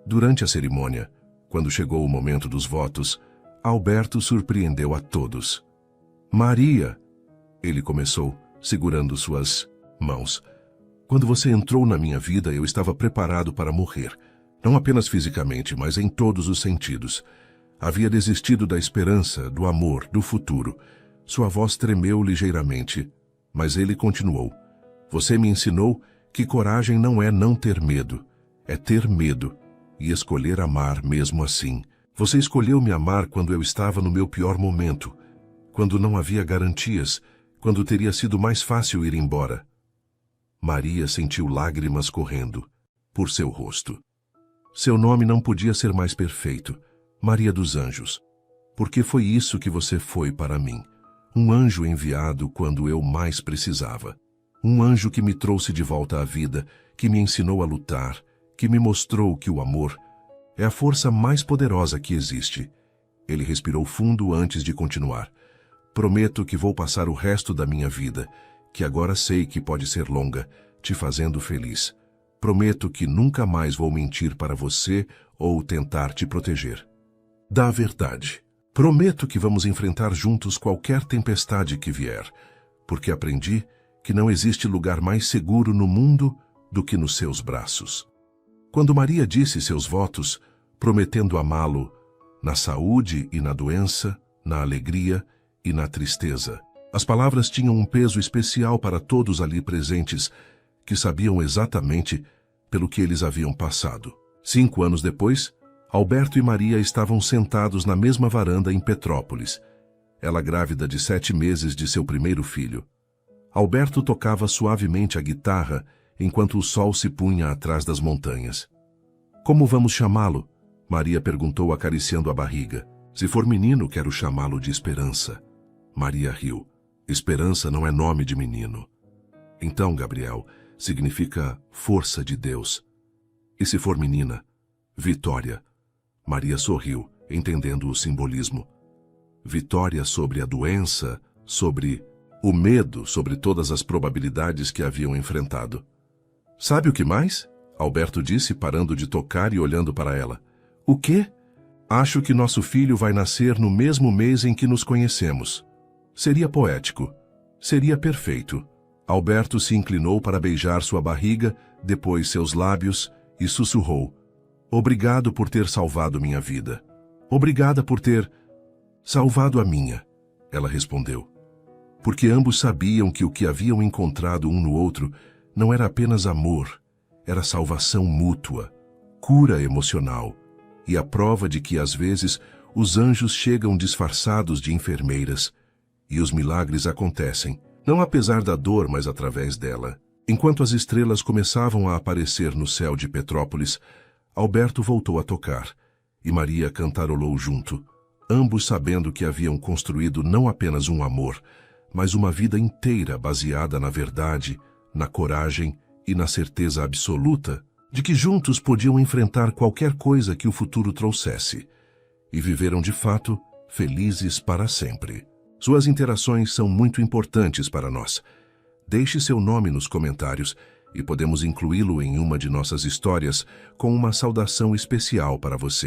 Durante a cerimônia, quando chegou o momento dos votos, Alberto surpreendeu a todos. Maria, ele começou, segurando suas mãos. Quando você entrou na minha vida, eu estava preparado para morrer. Não apenas fisicamente, mas em todos os sentidos. Havia desistido da esperança, do amor, do futuro. Sua voz tremeu ligeiramente, mas ele continuou. Você me ensinou que coragem não é não ter medo, é ter medo e escolher amar mesmo assim. Você escolheu me amar quando eu estava no meu pior momento, quando não havia garantias, quando teria sido mais fácil ir embora. Maria sentiu lágrimas correndo por seu rosto. Seu nome não podia ser mais perfeito, Maria dos Anjos, porque foi isso que você foi para mim. Um anjo enviado quando eu mais precisava. Um anjo que me trouxe de volta à vida, que me ensinou a lutar, que me mostrou que o amor é a força mais poderosa que existe. Ele respirou fundo antes de continuar. Prometo que vou passar o resto da minha vida, que agora sei que pode ser longa, te fazendo feliz. Prometo que nunca mais vou mentir para você ou tentar te proteger. Da verdade. Prometo que vamos enfrentar juntos qualquer tempestade que vier, porque aprendi que não existe lugar mais seguro no mundo do que nos seus braços. Quando Maria disse seus votos, prometendo amá-lo na saúde e na doença, na alegria e na tristeza, as palavras tinham um peso especial para todos ali presentes, que sabiam exatamente pelo que eles haviam passado. 5 anos depois, Alberto e Maria estavam sentados na mesma varanda em Petrópolis, ela grávida de 7 meses de seu primeiro filho. Alberto tocava suavemente a guitarra enquanto o sol se punha atrás das montanhas. Como vamos chamá-lo? Maria perguntou acariciando a barriga. Se for menino, quero chamá-lo de Esperança. Maria riu. Esperança não é nome de menino. Então, Gabriel, significa força de Deus. E se for menina? Vitória. Maria sorriu, entendendo o simbolismo. Vitória sobre a doença, sobre o medo, sobre todas as probabilidades que haviam enfrentado. Sabe o que mais? Alberto disse, parando de tocar e olhando para ela. O quê? Acho que nosso filho vai nascer no mesmo mês em que nos conhecemos. Seria poético. Seria perfeito. Alberto se inclinou para beijar sua barriga, depois seus lábios, e sussurrou. Obrigado por ter salvado minha vida. Obrigada por ter salvado a minha, ela respondeu. Porque ambos sabiam que o que haviam encontrado um no outro não era apenas amor, era salvação mútua, cura emocional, e a prova de que às vezes os anjos chegam disfarçados de enfermeiras, e os milagres acontecem, não apesar da dor, mas através dela. Enquanto as estrelas começavam a aparecer no céu de Petrópolis, Alberto voltou a tocar, e Maria cantarolou junto, ambos sabendo que haviam construído não apenas um amor, mas uma vida inteira baseada na verdade, na coragem e na certeza absoluta de que juntos podiam enfrentar qualquer coisa que o futuro trouxesse, e viveram de fato felizes para sempre. Suas interações são muito importantes para nós. Deixe seu nome nos comentários e podemos incluí-lo em uma de nossas histórias com uma saudação especial para você.